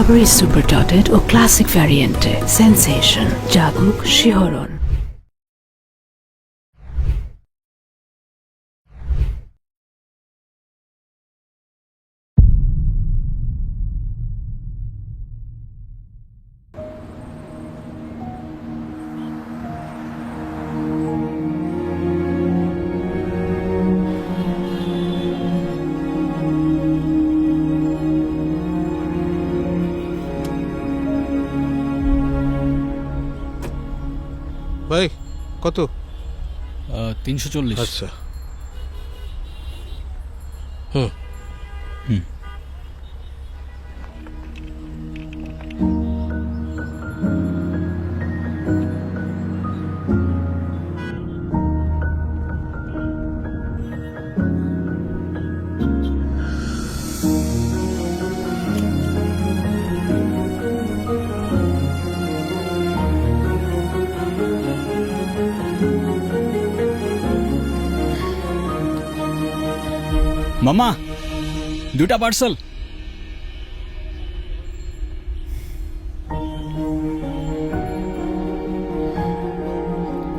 Strawberry super dotted ও classic ভ্যারিয়েন্টে sensation জাগুক শিহরণ। ভাই কত? 340। আচ্ছা হুম হুম। মামা, 2টা পার্সেল।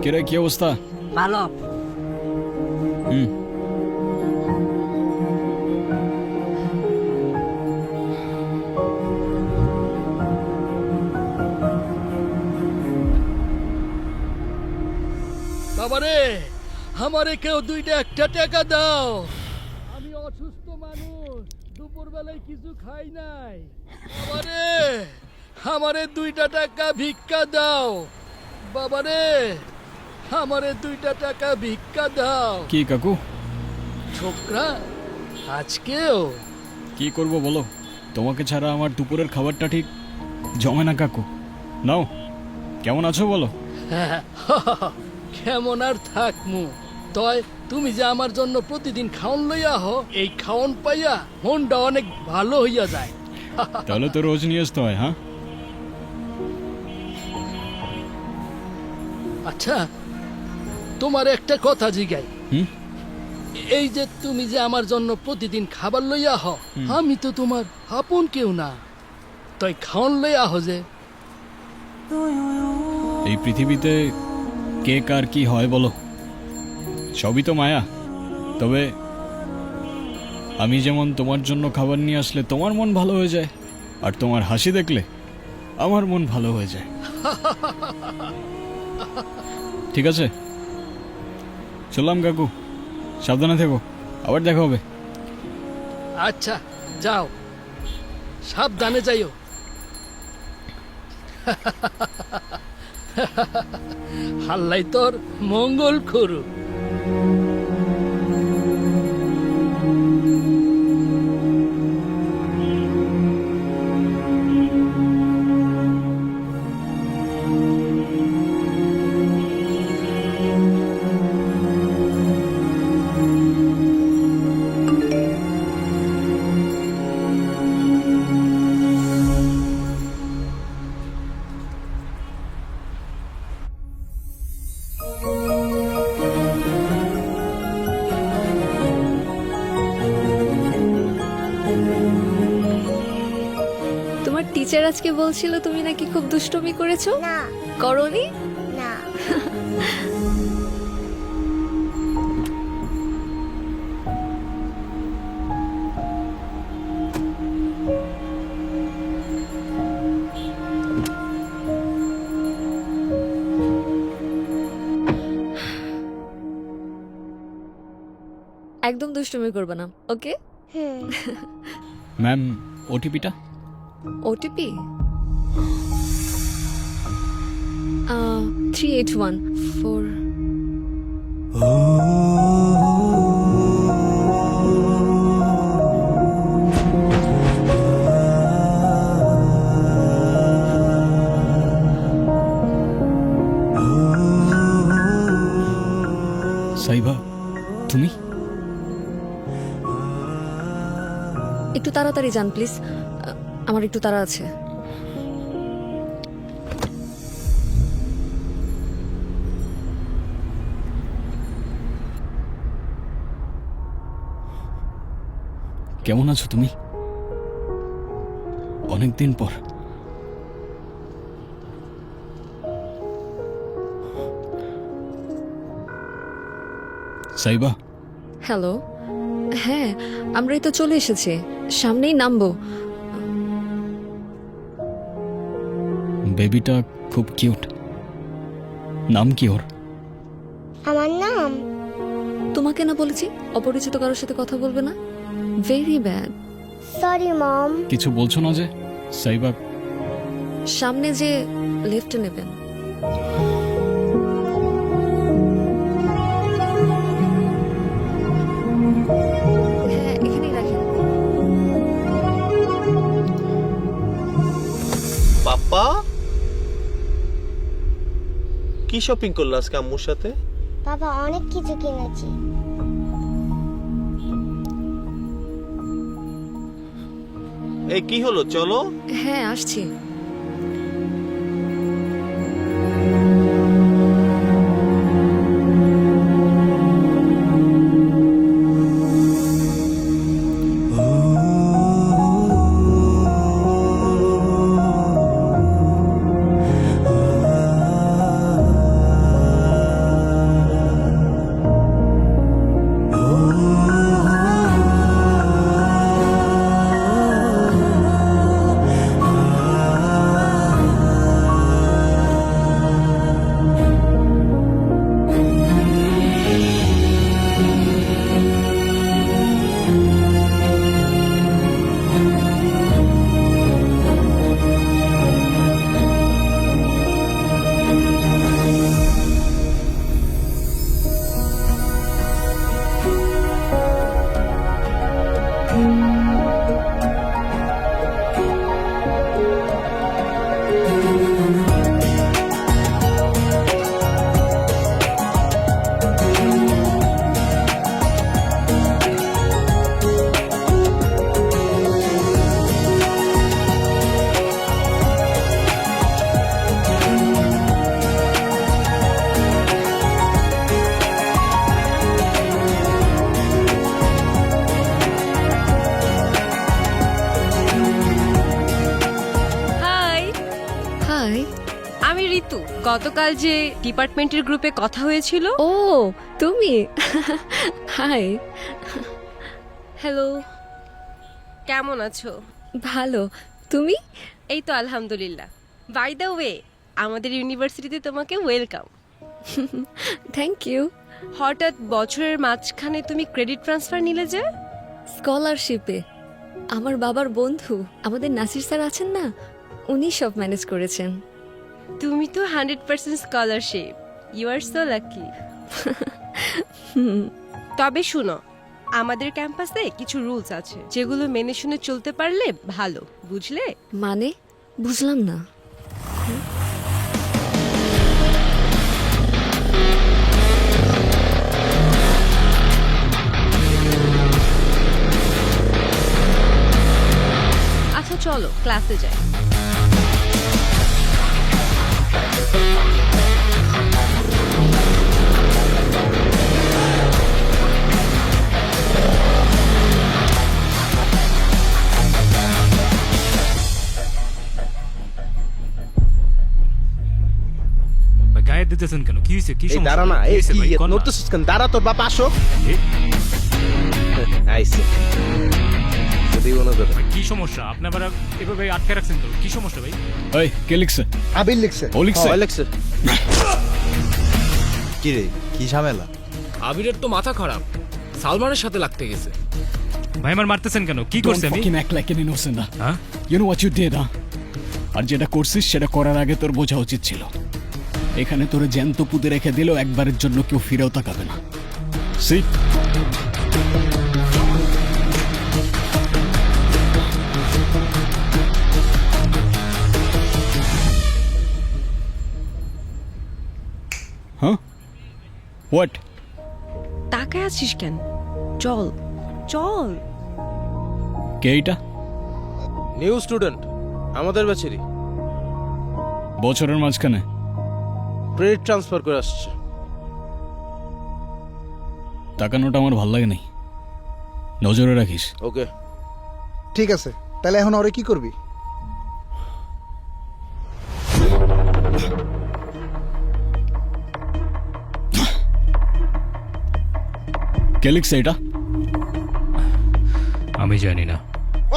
কিরে, কি অবস্থা? ভালো। হুম। বাবারে, আমারে কেউ 2টা টাকা দাও। আমি অসুস্থ মানুষ, দুপুর বেলায় কিছু খাই নাই। বাবারে, আমারে 2টা টাকা ভিক্ষা দাও। বাবারে, আমারে 2টা টাকা ভিক্ষা দাও। কি কাকু, ছোকরা, আজকেও কি করব বলো? তোমাকে ছাড়া আমার দুপুরের খাবারটা ঠিক জমে না কাকু। নাও, কেমন আছো বলো? কেমন আর থাকমু? তয় তুমি যে আমার জন্য প্রতিদিন খাওন লইয়া হো, এই খাওন পাইয়া মনটা অনেক ভালো হইয়া যায়। তাহলে তো রোজ নিয়ে আসতে হয়। হ্যাঁ, আচ্ছা, তোমার একটা কথা জিগাই। হুম? এই যে তুমি যে আমার জন্য প্রতিদিন খাবার লইয়া হও, আমি তো তোমার আপন কেউ না, তাই খাওন লইয়া হো যে। এই পৃথিবীতে কে কার কি হয় বলো? সবই তো মায়া। তবে আমি যেমন তোমার জন্য খাবার নিয়ে আসলে তোমার মন ভালো হয়ে যায়, আর তোমার হাসি দেখলে আমার মন ভালো হয়ে যায়। ঠিক আছে, চললাম কাকু, সাবধানে থেকো, আবার দেখা হবে। আচ্ছা, যাও, সাবধানে যাইও। আল্লাহ তোর মঙ্গল করুক। তোমার টিচার আজকে বলছিল তুমি নাকি খুব দুষ্টুমি করেছো। না করনি? না একদম দুষ্টুমি করবে না, ওকে? হুম ম্যাম, ওটিপিটা? ওটিপি 3814। সাইবা, তুমি? একটু তাড়াতাড়ি যান প্লিজ, আমার একটু তাড়া আছে। কেমন আছো তুমি? অনেকদিন পর। সাইবা, হ্যালো। হ্যাঁ, আমরাই তো চলে এসেছি, সামনেই নামবো। বেবিটা খুব কিউট। নাম কি ওর? আমার নাম তোমাকে না বলেছি অপরিচিত কারোর সাথে কথা বলবে না? Very bad. Sorry mom. কিছু বলছো না যে? সাইবা, সামনে যে লেফটে নেবেন। হ্যাঁ, এখানেই রাখেন। পাপা কি শপিং করলো আজকে আম্মুর সাথে? বাবা অনেক কিছু কিনেছি। এই কি হলো, চলো। হ্যাঁ, আসছি। হাই। আমি ঋতু। গতকাল যে ডিপার্টমেন্টের গ্রুপে কথা হয়েছিল। ও, তুমি? হাই। হ্যালো, কেমন আছো? ভালো। তুমি? এই তো আলহামদুলিল্লাহ। বাই দ্য ওয়ে, আমাদের ইউনিভার্সিটিতে তোমাকে ওয়েলকাম। Thank you. হঠাৎ বছরের মাঝখানে তুমি ক্রেডিট ট্রান্সফার নিলে যে? স্কলারশিপে। আমার বাবার বন্ধু আমাদের নাসির স্যার আছেন না, উনি সব ম্যানেজ করেছেন। তুমি তো 100% scholarship. You are so lucky. তবে শুনো, আমাদের ক্যাম্পাসে কিছু রুলস আছে যেগুলো মেনে শুনে চলতে পারলে ভালো, বুঝলে? মানে বুঝলাম না। আচ্ছা চলো ক্লাসে যাই। গায়ে দিতেছেন কেন? কি হয়েছে? কি এই সমস্যা? দাঁড়া না, কি এই হয়েছে কি ভাই? কোন না? নড়তেছিস কেন? দাঁড়া, তোর বাপ আসো। এ, আইছে যদি মনে করে। কি সমস্যা? আপনি আবার এভাবে আটকে রাখছেন তো? কি সমস্যা ভাই? ওই কে লিখছে? আবির লিখছে। ও লিখছে? অ্যালেক্স কি রে, কি ঝামেলা? আবিরের তো মাথা খারাপ, সালমানের সাথে লাগতে গেছে। ভাই আমার মারতেছেন কেন? কি Don't করছি আমি? fucking act like an innocent, huh? হ্যাঁ? You know what you did, huh? আর যেটা করছিস সেটা করার আগে তোর বোঝা উচিত ছিল। এখানে তোরে জ্যান্ত পুঁতে রেখে দিলেও একবারের জন্য কেউ ফিরেও তাকাবে না। সিট। হ্যাঁ? হোয়াট? তাকায় আছিস কেন? চল চল। কে এইটা? নিউ স্টুডেন্ট, আমাদের ব্যাচেরই। বছরের মাঝখানে ক্রেডিট ট্রান্সফার করে আসছে। তাকানোটা আমার ভাল লাগে নাই, নজরে রাখিস। ওকে। ঠিক আছে, তাহলে এখন ওরে কি করবি? কে লিখছে এটা? আমি জানি না।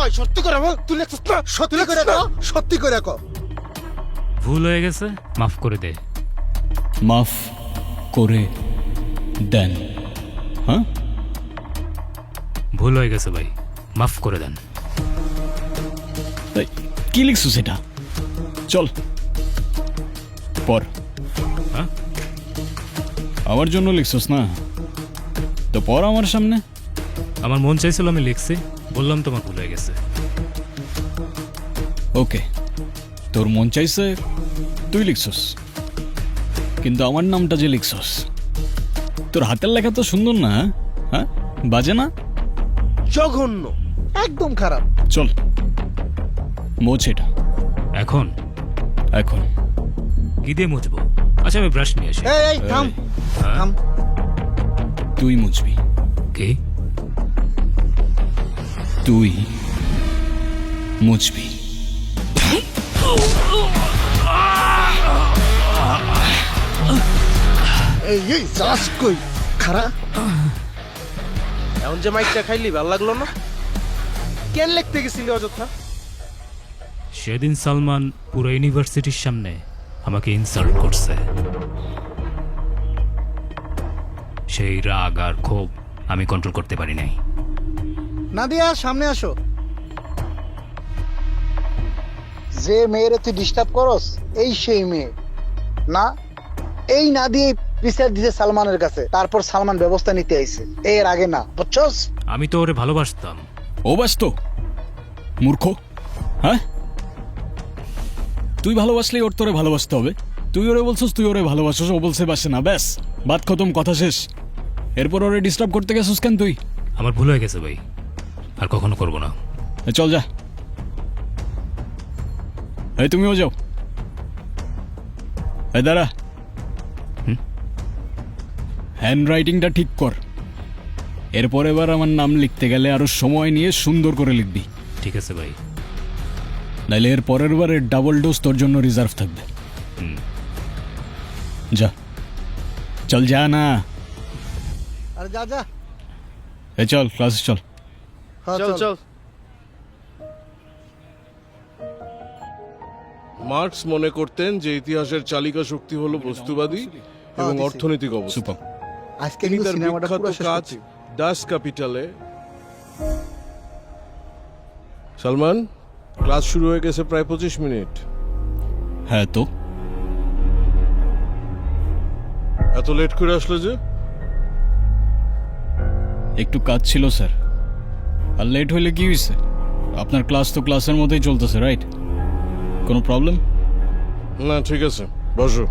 ওই সত্যি করে বল, তুই লিখছিস না? সত্যি করে কও, সত্যি করে কও। ভুল হয়ে গেছে, মাফ করে দে। মাফ করে দেন? হ্যাঁ, ভুল হয়ে গেছে ভাই, মাফ করে দেন। এই, কি লিখছো সেটা? চল পর। হ্যাঁ? আমার জন্য লিখছস না তো পর আমার সামনে। আমার মন চাইছিল, আমি লিখছি, বললাম তোমার ভুল হয়ে গেছে। ওকে, তোর মন চাইছে তুই লিখছস, কিন্তু আমার নামটা যে লিখছস, তোর হাতের লেখা তো সুন্দর না। হ্যাঁ, বাজে না? জঘন্য, একদম খারাপ। চল মোছ এটা এখন এখন। কি দিয়ে মুছবো? আচ্ছা, আমি ব্রাশ নিয়ে আসি। এই এই থাম হ্যাঁ? থাম। তুই মুছবি, কি? তুই মুছবি। এই এই যাস কই খারাপ। এখন যে মাইকটা খাইলি ভালো লাগলো না? কেন লিখতে গেছিলি অযথা? সেদিন সালমান পুরো ইউনিভার্সিটির সামনে আমাকে ইনসাল্ট করছে। সেই রাগ আর ক্ষোভ আমি কন্ট্রোল করতে পারি নাই। নাদিয়া সামনে আসো। যে মেয়েরে তুই ডিস্টার্ব করস এই সেই মেয়ে না? এই নাদিয়া বিচার দিছে সালমানের কাছে, তারপর সালমান ব্যবস্থা নিতে আইছে, এর আগে না, বুঝছস? আমি তো ওরে ভালোবাসতাম। ও ব্যস্ত মূর্খ। হ্যাঁ, তুই ভালোবাসলেই ওর তোরে ভালোবাসতে হবে। তুই ওরে বলছিস তুই ওরে ভালোবাসিস, ও বলছে বাসে না, ব্যাস বাত খতম, কথা শেষ। এরপর ওরে ডিস্টার্ব করতে গেছিস কেন তুই? আমার ভুল হয়ে গেছে ভাই, আর কখনো করব না। চল যা। এই তুমিও যাও। এই দাঁড়া, হ্যান্ড রাইটিংটা ঠিক কর। এরপর এবার আমার নাম লিখতে গেলে আরো সময় নিয়ে সুন্দর করে লিখবি। ঠিক আছে ভাই। নাইলে এর পরের বারের ডাবল ডোজ তোর জন্য রিজার্ভ থাকবে। যা, চল যা না। আরে যা যা। এ চল ক্লাসে চল। চল চল। মার্কস মনে করতেন যে ইতিহাসের চালিকা শক্তি হলো বস্তুবাদী এবং অর্থনৈতিক অবস্থা। সুপার। আজকে তিনি কিন্তু তার সিনেমাটা বিখ্যাত পুরো শেষ কাজ করছি। ডাস ক্যাপিটালে। সালমান, ক্লাস শুরু হয়ে গেছে প্রায় 25 মিনিট। হ্যাঁ তো এত লেট করে আসলে যে? একটু কাজ ছিল স্যার। আর লেট হইলে কি হয়েছে? আপনার ক্লাস তো ক্লাসের মধ্যেই চলতেছে, রাইট? কোনো প্রবলেম? না, ঠিক আছে, বসো।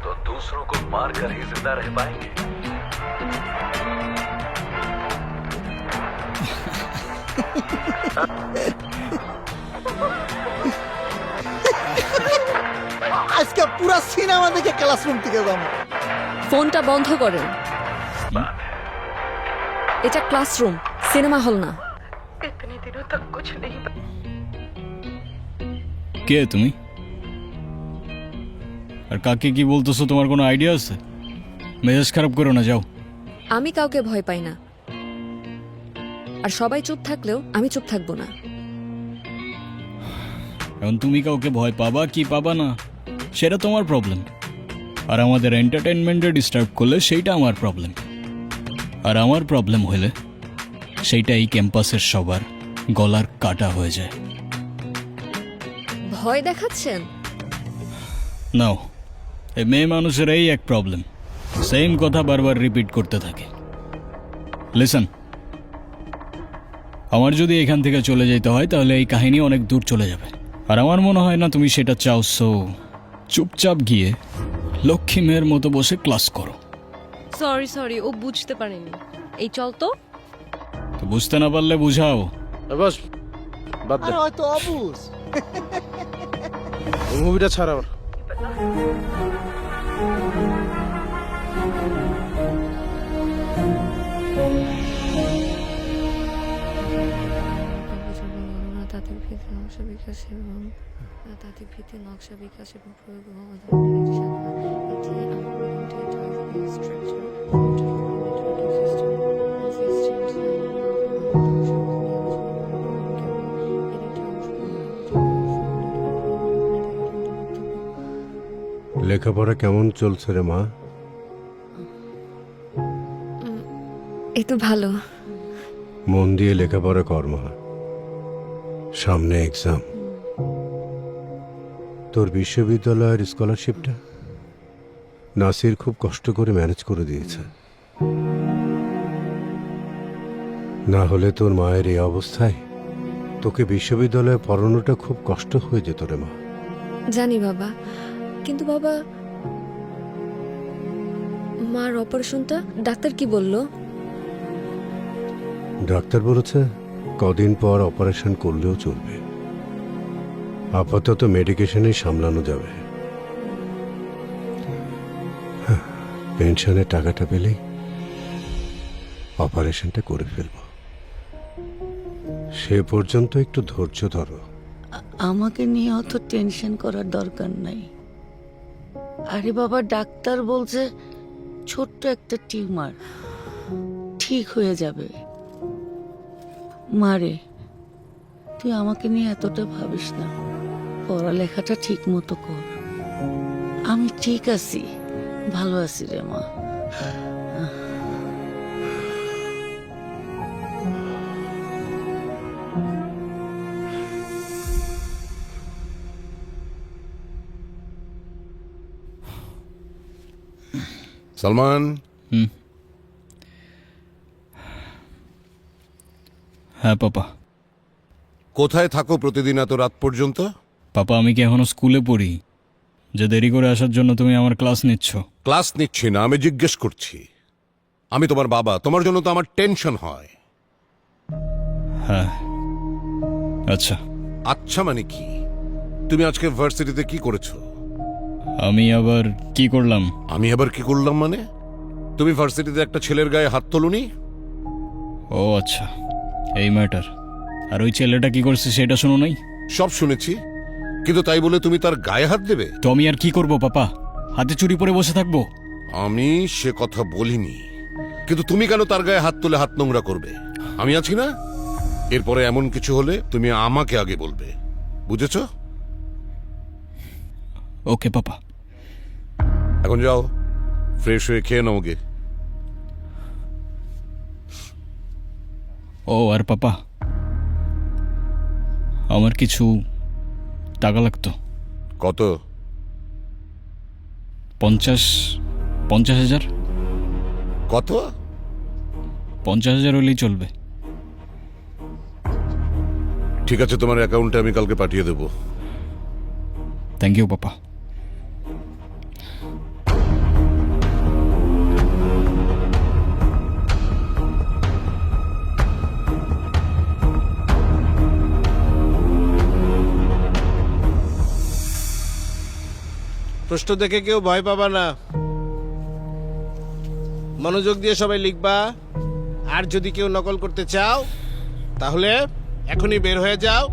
तो दूसरों को मार कर ही जिंदा रह पाएंगे। আজকে পুরো সিনেমা দেখে ক্লাসরুম থেকে যাবো। ফোনটা বন্ধ করেন। এটা ক্লাসরুম, সিনেমা হল না। কে তুমি? আর কাকে কি বলতেছো তোমার কোনো আইডিয়া আছে? মেজাজ খারাপ করো না, যাও। আমি কাউকে ভয় পাই না, আর সবাই চুপ থাকলেও আমি চুপ থাকবো না। এখন তুমি কাউকে ভয় পাবা কি পাবা না সেটা তোমার প্রবলেম, আর আমাদের এন্টারটেনমেন্টে ডিস্টার্ব করলে সেইটা আমার প্রবলেম। আর আমার প্রবলেম হলে সেইটা এই ক্যাম্পাসের সবার গলার কাটা হয়ে যায়। ভয় দেখাচ্ছেন? নাও, এই মেয়ে মানুষের এই এক প্রবলেম, সেম কথা বারবার রিপিট করতে থাকে। লিসন, আমার যদি এখান থেকে চলে যেতে হয় তাহলে এই কাহিনী অনেক দূর চলে যাবে, আর আমার মনে হয় না তুমি সেটা চাও। সো চুপচাপ গিয়ে লক্ষ্মী মেয়ের মতো বসে ক্লাস করো। সরি, ও বুঝতে পারেনি। এই চল তো। তো বুঝতে না পারলে বুঝাও। বাস, বাদ দে, আরে হয়তো অবুঝ। এই মুভিটা ছাড়া। আবার তাত্ত্বিক ভিত্তি নকশা বিকাশ এবং তাত্ত্বিক ভিত্তি নকশা বিকাশ এবং প্রয়োগ ধরনের একটি শাখা। এটি অ্যালগরিদমটি টার্গেট স্ট্রাকচার লেখাপড়া কেমন চলছে রে মা? এই তো ভালো। মন দিয়ে লেখাপড়া কর মা, সামনে এক্সাম। তোর বিশ্ববিদ্যালয়ের স্কলারশিপটা নাসির খুব কষ্ট করে ম্যানেজ করে দিয়েছে, না হলে তোর মায়ের এই অবস্থায় তোকে বিশ্ববিদ্যালয়ে পড়ানোটা খুব কষ্ট হয়ে যেত রে মা। জানি বাবা, কিন্তু বাবা মার অপারেশনটা ডাক্তার কি বলল? ডাক্তার বলেছে কদিন পর অপারেশন করলেও চলবে, আপাতত মেডিকেশনেই সামলানো যাবে। পেনশনের টাকাটা পেলেই অপারেশনটা করে ফেলব, সে পর্যন্ত একটু ধৈর্য ধরো। আমাকে নিয়ে অত টেনশন করার দরকার নাই। আরে বাবা, ডাক্তার বলছে ছোট্ট একটা টিউমার, ঠিক হয়ে যাবে। মারে, তুই আমাকে নিয়ে এতটা ভাবিস না, পড়ালেখাটা ঠিক মতো কর। আমি ঠিক আছি, ভালো আছি রে মা। সালমান, হ্যাঁ পাপা। কোথায় থাকো প্রতিদিন এত রাত পর্যন্ত? পাপা, আমি কি এখনো স্কুলে পড়ি যে দেরি করে আসার জন্য তুমি আমার ক্লাস নিচ্ছ? ক্লাস নিচ্ছি না, আমি জিজ্ঞেস করছি। আমি তোমার বাবা, তোমার জন্য তো আমার টেনশন হয়। হ্যাঁ, আচ্ছা। আচ্ছা মানে কি? তুমি আজকে ভার্সিটিতে কি করেছো? আমি আবার কি করলাম? আমি আবার কি করলাম মানে? তুমি ভার্সিটিতে একটা ছেলের গায়ে হাত তোলনি? ও আচ্ছা, এই ম্যাটার। আর ওই ছেলেটা কি করছে সেটা শোনো নাই? সব শুনেছি, কিন্তু তাই বলে তুমি তার গায়ে হাত দেবে? তো আমি আর কি করব পাপা? হাতে চুরি পরে বসে থাকবো? আমি সে কথা বলিনি, কিন্তু তুমি কেন তার গায়ে হাত তুলে হাত নোংরা করবে? আমি আছি না? এরপরে এমন কিছু হলে তুমি আমাকে আগে বলবে, বুঝেছো? ওকে পাপা। এখন যাও, ফ্রেশ হয়ে খেয়ে নাও গে। ও আর পাপা, আমার কিছু টাকা লাগতো। কত? 50,000। কত? 50,000 হলেই চলবে। ঠিক আছে, তোমার অ্যাকাউন্টে আমি কালকে পাঠিয়ে দেবো। Thank you papa. প্রশ্ন দেখে কেউ ভয় পাবা না, মনোযোগ দিয়ে সবাই লিখবা। আর যদি কেউ নকল করতে চাও তাহলে এখনই বের হয়ে যাও,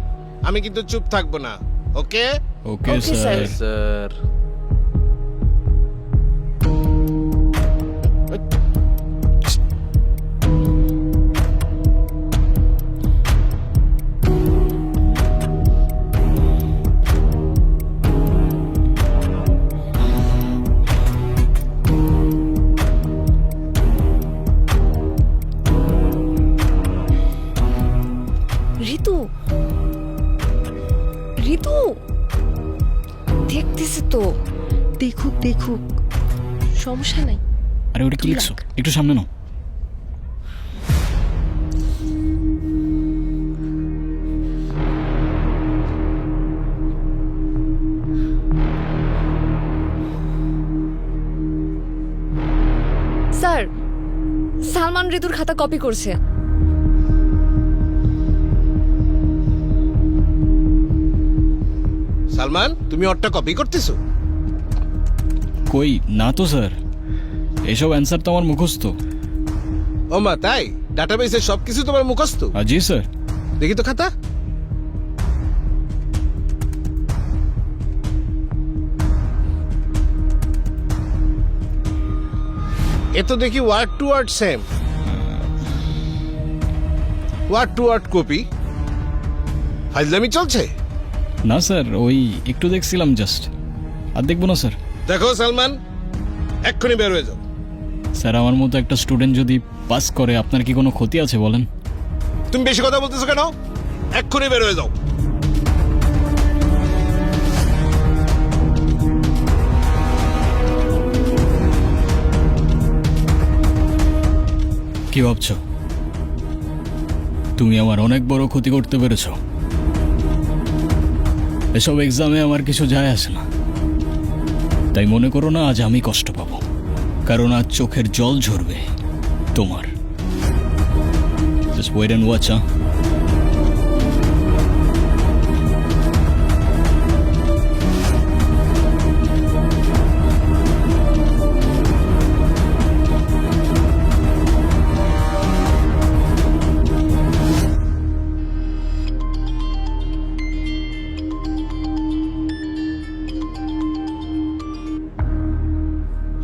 আমি কিন্তু চুপ থাকবো না। ওকে? Okay sir. স্যার। ঋতু, ঋতু দেখতেছে তো। দেখুক দেখুক, সমস্যা নাই। আরে ওটা কি লিখছো? একটু সামনে নাও। স্যার, সালমান ঋতুর খাতা কপি করছে। সালমান, তুমি ওরটা কপি করতেছো? কই না তো স্যার, এসব অ্যান্সার তো আমার মুখস্থ। ও মা, তাই? ডাটাবেসের সবকিছু তোমার মুখস্থ? জি স্যার। দেখি তো খাতা। এ তো দেখি word to word same, word to word copy. ফাইজলামি চলছে? না স্যার, ওই একটু দেখছিলাম জাস্ট, আর দেখবো না স্যার। দেখো সালমান, এক্ষুনি বের হয়ে যাও। স্যার, আমার মতো একটা স্টুডেন্ট যদি পাস করে আপনার কি কোনো ক্ষতি আছে বলেন? তুমি বেশি কথা বলতেছো কেন? এক্ষুনি বের হয়ে যাও। কি ভাবছো তুমি আমার অনেক বড় ক্ষতি করতে পেরেছ? এসব এক্সামে আমার কিছু যায় আসে না, তাই মনে করো না আজ আমি কষ্ট পাবো, কারণ আজ চোখের জল ঝরবে তোমার। Just wait and watch, huh?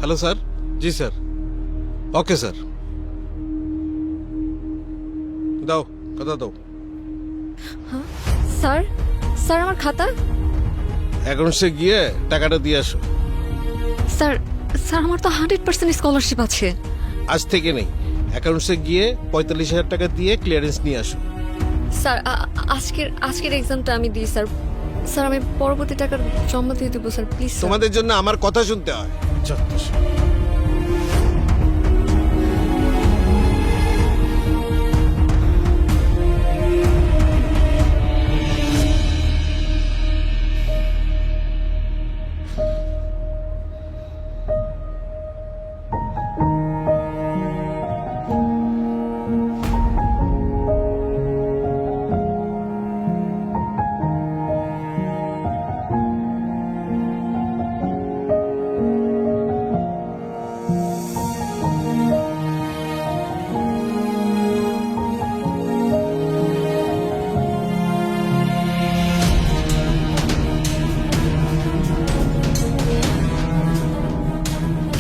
Hello sir. G sir. Okay sir. দাও, কথা দাও। স্যার, স্যার আমার খাতা। অ্যাকাউন্টসে গিয়ে টাকাটা দিয়ে আসো। স্যার, স্যার আমার তো 100% স্কলারশিপ আছে। আজ থেকে নেই, অ্যাকাউন্টসে গিয়ে 45,000 টাকা দিয়ে ক্লিয়ারেন্স নিয়ে আসো। স্যার আজকের এক্সামটা আমি দিই স্যার। স্যার আমি পরবর্তী টাকা জমা দিয়ে দেবো স্যার, প্লিজ। তোমাদের জন্য আমার কথা শুনতে হয়। যথেষ্ট।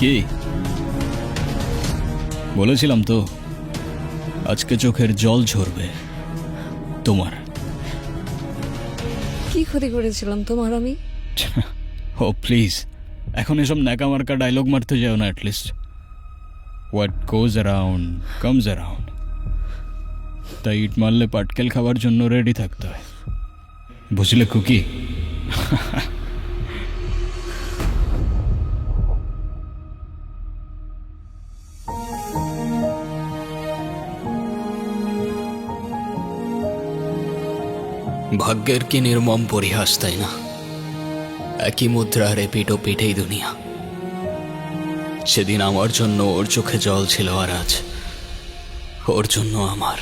কি বলেছিলাম তো, আজকে চোখের জল ঝরবে তোমার। কি ক্ষতি করেছিলাম তোমার আমি? ও প্লিজ, এখন এসব ন্যাকামার্কা ডায়লগ মারতে যাও না। At least what goes around comes around. তাই ইট মারলে পাটকেল খাবার জন্য রেডি থাকতে হয়, বুঝলে কুকি? ভাগ্যের কি নির্মম পরিহাস, তাই না? একই মুদ্রার এপিঠ ও পিঠেই দুনিয়া। সেদিন আমার জন্য ওর চোখে জল ছিল, আর আজ ওর জন্য আমার।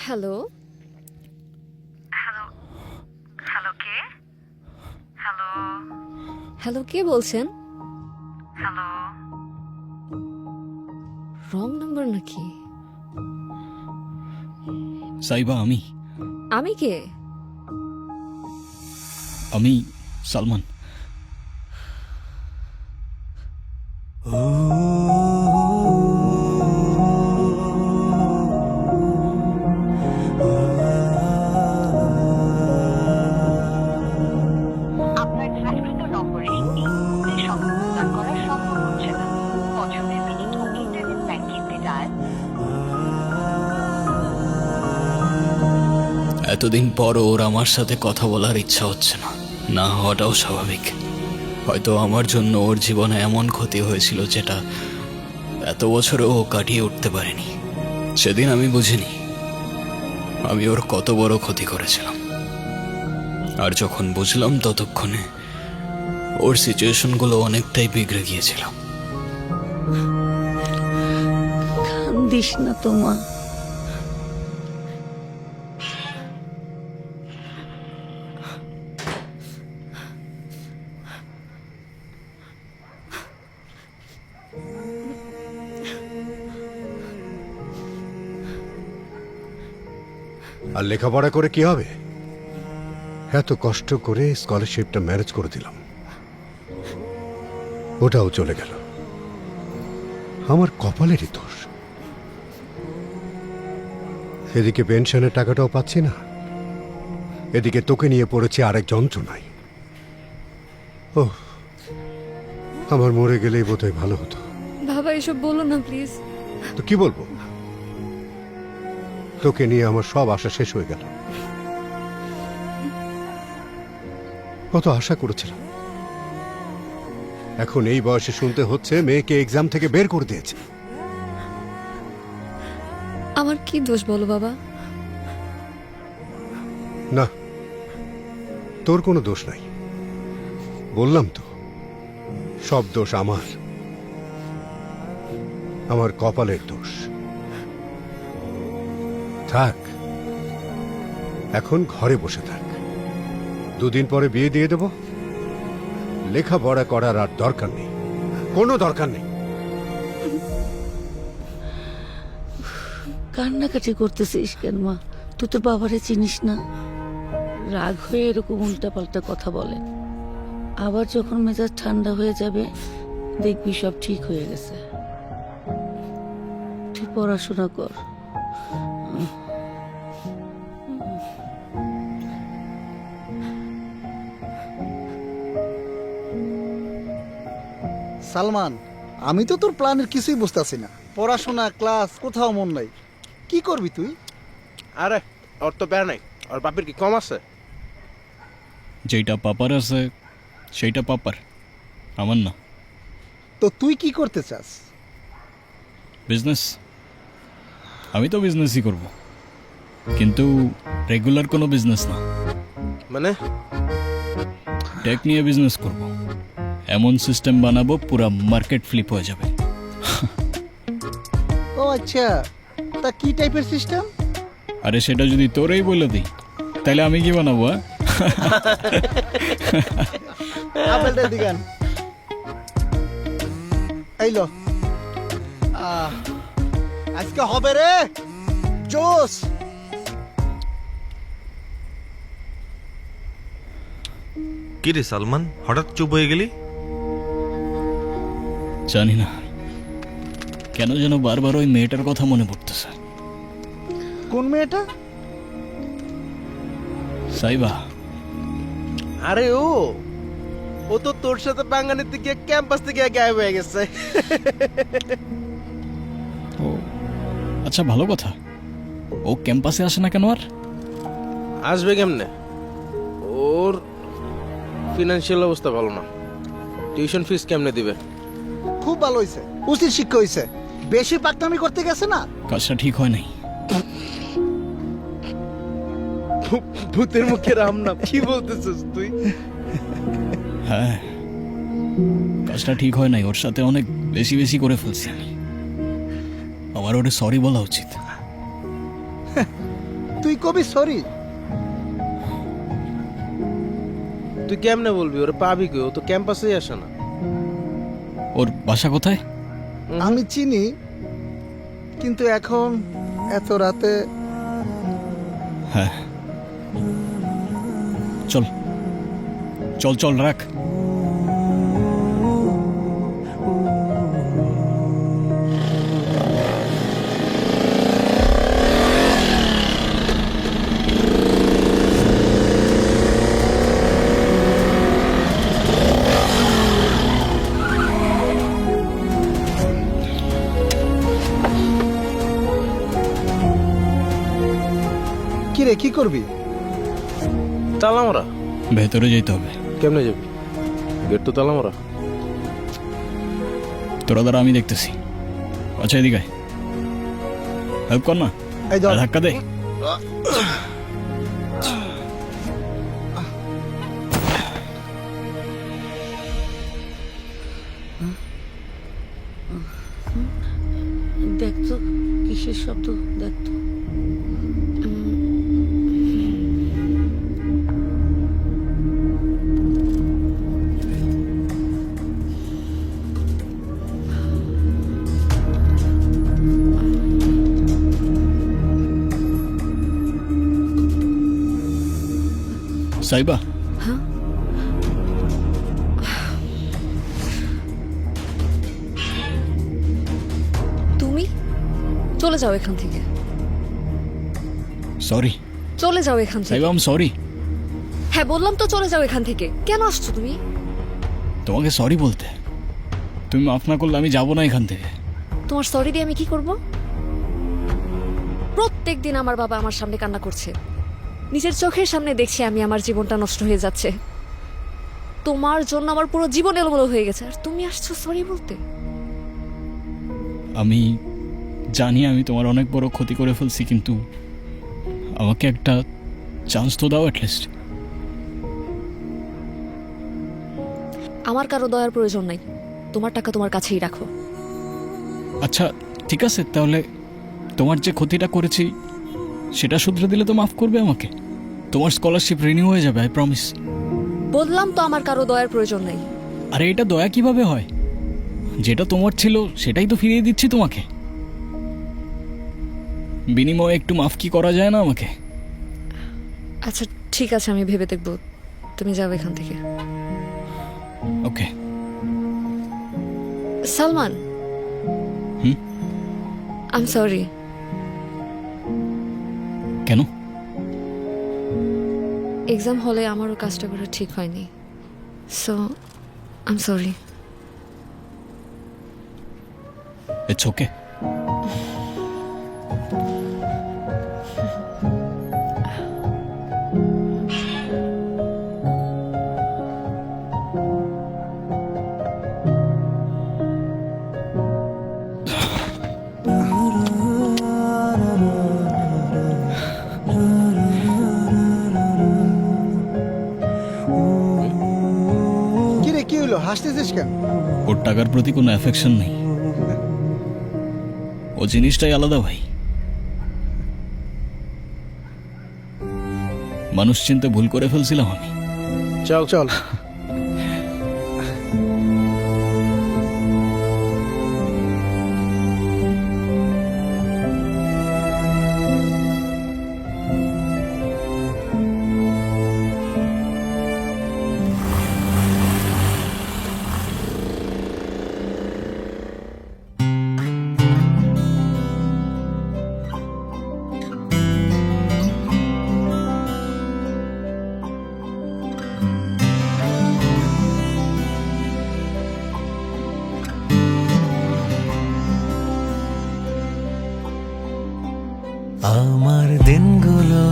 হ্যালো হ্যালো, কে বলছেন? রং নাম্বার নাকি? সাইবা, আমি কে? আমি সালমান। এতদিন পর ওর আমার সাথে কথা বলার ইচ্ছা হচ্ছে না, না হওয়াটাও স্বাভাবিক। হয়তো আমার জন্য ওর জীবনে এমন ক্ষতি হয়েছিল যেটা এত বছরে ও কাটিয়ে উঠতে পারেনি। সেদিন আমি বুঝিনি আমি ওর কত বড় ক্ষতি করেছিলাম, আর যখন বুঝলাম ততক্ষণে ওর সিচুয়েশনগুলো অনেকটাই বিগড়ে গিয়েছিল। কান্দিস না তো মা, আর লেখাপড়া করে কি হবে? এত কষ্ট করে স্কলারশিপটা ম্যানেজ করে দিলাম, ওটাও চলে গেল। আমার কপালেরই দোষ। এদিকে পেনশনের টাকাটাও পাচ্ছি না, এদিকে তোকে নিয়ে পড়েছি আরেক যন্ত্রণায়। ও, আমার মরে গেলেই বোধহয় ভালো হতো। বাবা এসব বলো না প্লিজ। তো কি বলবো? তোকে নিয়ে আমার সব আশা শেষ হয়ে গেল। কত আশা করেছিলাম, এখন এই বয়সে শুনতে হচ্ছে মেয়েকে এক্সাম থেকে বের করে দিয়েছে। আমার কি দোষ বলো বাবা? না, তোর কোনো দোষ নাই। বললাম তো, সব দোষ আমার কপালের দোষ। থাক, এখন ঘরে বসে থাক। 2 দিন পরে বিয়ে দিয়ে দেব। লেখাপড়া করার আর দরকার নেই, কোনো দরকার নেই। কান্নাকাটি করতেছিস কেন মা? তুই তোর বাবারে চিনিস না? রাগ হয়ে এরকম উল্টাপাল্টা কথা বলে। আবার যখন মেজাজ ঠান্ডা হয়ে যাবে দেখবি সব ঠিক হয়ে গেছে। তুই পড়াশোনা কর। সালমান, আমি তো তোর প্ল্যানের কিছুই বুঝতেছি না। পড়াশোনা, ক্লাস, কোথাও মন নাই। কি করবি তুই? আরে ওর তো বের নাই, ওর বাপের কি কম আছে? যেটা পাপার আছে সেইটা পাপার, আমার না। তো তুই কি করতে চাস? বিজনেস। আমি তো বিজনেসই করব, কিন্তু রেগুলার কোনো বিজনেস না। মানে টেক নিয়ে বিজনেস করব, এমন সিস্টেম বানাবো পুরা মার্কেট ফ্লিপ হয়ে যাবে। ও আচ্ছা, তা কি টাইপের সিস্টেম? আরে সেটা যদি তোরেই বলে দিই তাহলে আমি কি বানাবো? আপেলটা দিগান। এইলো, আজকে হবে রে জোস। কি রে সালমান, হঠাৎ চুপ হয়ে গেলি? জানি না কেন যেন বারবার ওই মেয়েটার কথা মনে পড়তেছে। কোন মেয়েটা? সাইবা। আরে ও তো তোর সাথে বাঙ্গানিতে গিয়ে ক্যাম্পাস থেকে গায়েব হয়ে গেছে। ও আচ্ছা, ভালো কথা। ও ক্যাম্পাসে আসে না কেন? আর আসবে কেমনে? ওর ফিনান্সিয়াল অবস্থা ভালো না। টিউশন ফিস কেমনে দিবে? খুব ভালো হয়েছে, উচিত শিক্ষা হয়েছে। বেশি পাকনামি করতে গেছে না। কাজটা ঠিক হয় নাই। ভূতের মুখে রাম নাম, কি বলতেছিস তুই? হ্যাঁ, কাজটা ঠিক হয় নাই। ওর সাথে অনেক বেশি বেশি করে ফেলছি আমি। আমার ওরে সরি বলা উচিত। তুই কবি সরি? তুই কেমনে বলবি? ওরে পাবি কি? ও তো ক্যাম্পাসেই আসে না। ওর বাসা কোথায়? আমি চিনি, কিন্তু এখন এত রাতে। হ্যাঁ, চল চল চল, রাখ। কিরে, কি করবি? তালা মারা। ভেতরে যেতে হবে। কেমনে যাবি? গেট তো তালা মারা। তোরা দ্বারা আমি দেখতেছি। আচ্ছা, এদিকে হেল্প কর না, এই ধর। ধাক্কা দে। দেখতো কিসের শব্দ? দেখতো। সাইবা, তুমি চলে যাও এখান থেকে, সরি। চলে যাও এখান থেকে। Saiba, I am sorry. হ্যাঁ বললাম তো চলে যাও এখান থেকে। কেন আসছো তুমি? তোমাকে সরি বলতে। তুমি মাফ না করলে আমি যাব না এখান থেকে। তোমার সরি দিয়ে আমি কি করব? প্রত্যেক দিন আমার বাবা আমার সামনে কান্না করছে, নিজের চোখের সামনে দেখছি আমি আমার জীবনটা নষ্ট হয়ে যাচ্ছে। তোমার জন্য আমার পুরো জীবন এলোমেলো হয়ে গেছে, আর তুমি আসছো সরি বলতে। আমি জানি আমি তোমার অনেক বড় ক্ষতি করে ফেলছি, কিন্তু আমাকে একটা চান্স তো দাও অ্যাটলিস্ট। আমার কারো দয়ার প্রয়োজন নাই, তোমার টাকা তোমার কাছেই রাখো। আচ্ছা ঠিক আছে, তাহলে তোমার যে ক্ষতিটা করেছি সেটা শুধরে দিলে তো মাফ করবে আমাকে? তোমার স্কলারশিপ রিনিউ হয়ে যাবে, আই প্রমিস। বললাম তো আমার কারো দয়ার প্রয়োজন নেই। আরে এটা দয়া কিভাবে হয়? যেটা তোমার ছিল সেটাই তো ফিরিয়ে দিচ্ছি তোমাকে। বিনিময়ে একটু মাফ কি করা যায় না আমাকে? আচ্ছা ঠিক আছে, আমি ভেবে দেখবো। তুমি যাও এখান থেকে। Okay. Salman, I am sorry. কেন? এক্সাম হলে আমারও কাজটা করা ঠিক হয়নি, so I am sorry. It's okay. কিরে কি হলো, হাসতেছিস কেন? ওর টাকার প্রতি কোনো অ্যাফেকশন নেই, ও জিনিসটাই আলাদা ভাই। মানুষ চিনতে ভুল করে ফেলছিলাম আমি। চল চল। আমার দিনগুলো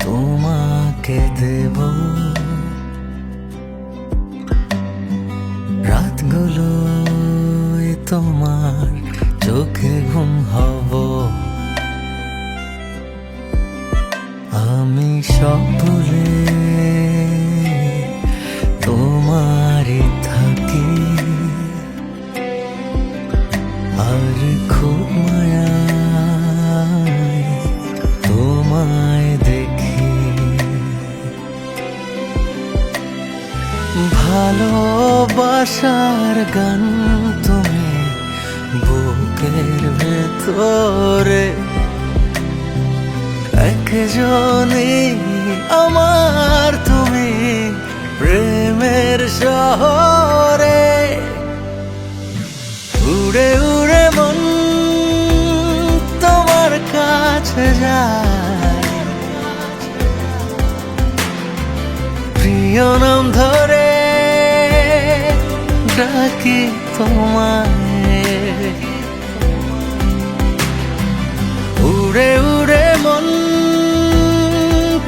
তোমাকে দেব, রাতগুলো তোমার চোখে ঘুম হব। আমি সব ভুলে তোমারই থাকি, আর খুব মায়ায় তোমায় দেখি। ভালোবাসার গান তুমি বুকের ভেতরে, একজনই আমার তুমি প্রেমের শহরে। উড়ে উড়ে মন তোমার কাছে যায়, প্রিয় নাম ধরে ডাকি তোমায়। উড়ে উড়ে মন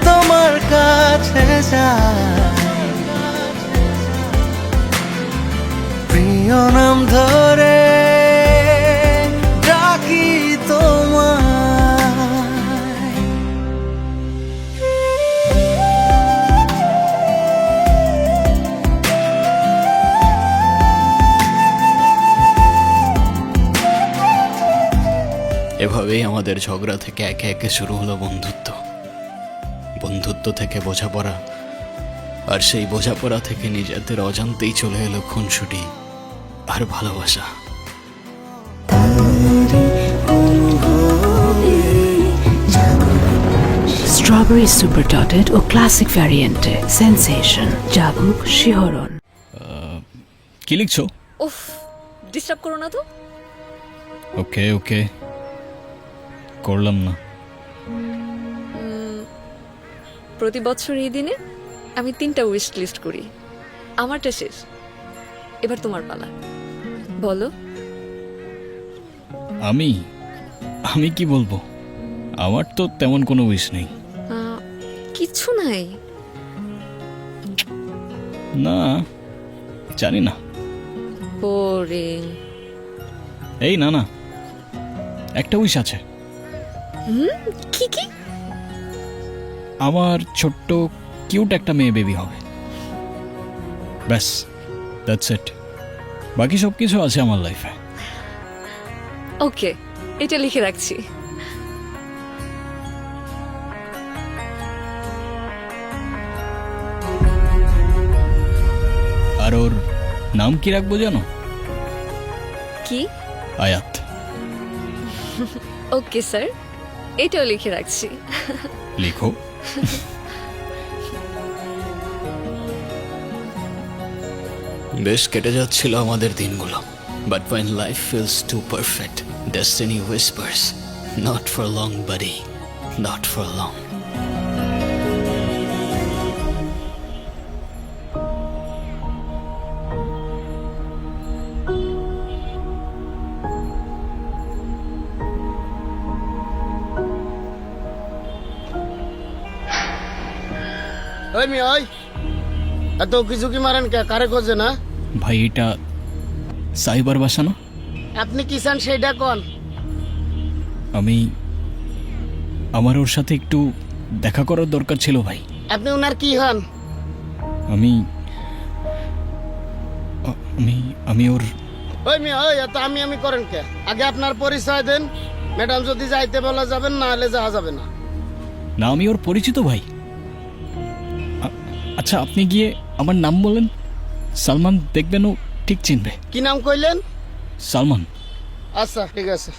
তোমার কাছে যায়, প্রিয় নাম ধরে ডাকি তোমায়। এভাবেই আমাদের ঝগড়া থেকে একে একে শুরু হলো বন্ধুত্ব, বন্ধুত্ব থেকে বোঝাপড়া, আর সেই বোঝাপড়া থেকে নিজেদের অজান্তেই চলে এলো খুনসুটি আর ভালোবাসা। স্ট্রবেরি সুপার ডটেড ও ক্লাসিক ভ্যারিয়েন্টে সেন্সেশন জাগুক শিহরণ। কি লিখছো? উফ, ডিস্টার্ব করো না তো। ওকে ওকে, করলাম না। প্রতি বছর এই দিনে আমি 3টা উইশ লিস্ট করি, আমারটা শেষ, এবার তোমার পালা, বলো। আমি কি বলবো? আমার তো তেমন কোনো উইশ নেই। কিছু নাই? না, জানি না। বোরিং। এই না না, একটা উইশ আছে। কি কি? আমার ছোট্ট কিউট একটা মেয়ে বেবি হবে, ব্যাস, দ্যাটস ইট। বাকি সব কিছু আছে আমার লাইফে। ওকে, এটা লিখে রাখছি। আর ওর নাম কি রাখবো জানো? কি? আয়াত। ওকে স্যার, এটাও লিখে রাখছি। লিখো। বেশ কেটে যাচ্ছিল আমাদের দিনগুলো, but when life feels too perfect, destiny whispers, not for long buddy, not for long. ওই মি ওই, এত কিছু কি মারেন কে? কারে খোঁজে না? ভাই এটা সাইবার বাসা না? আপনি কি চান সেইটা কোন? আমার ওর সাথে একটু দেখা করার দরকার ছিল ভাই। আপনি ওনার কি হন? আমি আমি আমি ওর। ওই মি ওই, এত আমি করেন কে? আগে আপনার পরিচয় দেন। ম্যাডাম যদি যাইতে বলা যাবেন, না হলে যাওয়া যাবে না। না, আমি ওর পরিচিত ভাই। আচ্ছা, আপনি গিয়ে আমার নাম বলেন, সালমান, দেখবেন ও ঠিক চিনবে। কি নাম কইলেন? সালমান। আচ্ছা ঠিক আছে।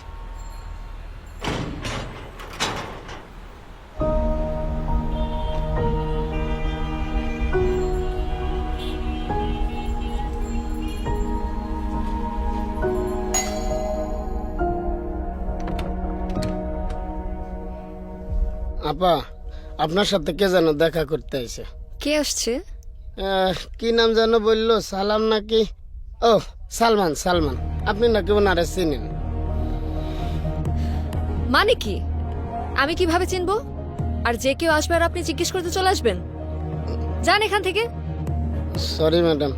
আপা, আপনার সাথে কে যেন দেখা করতে আইছে। কে আসছে? কি নাম যেন বললো, সালাম নাকি? ও সালমান, সালমান। আপনি নাকি ওনারে চিনেন? মানে কি? আমি কিভাবে চিনবো? আর যে কেউ আসবে আর আপনি জিজ্ঞেস করতে চলে আসবেন? যান এখান থেকে। Sorry madam.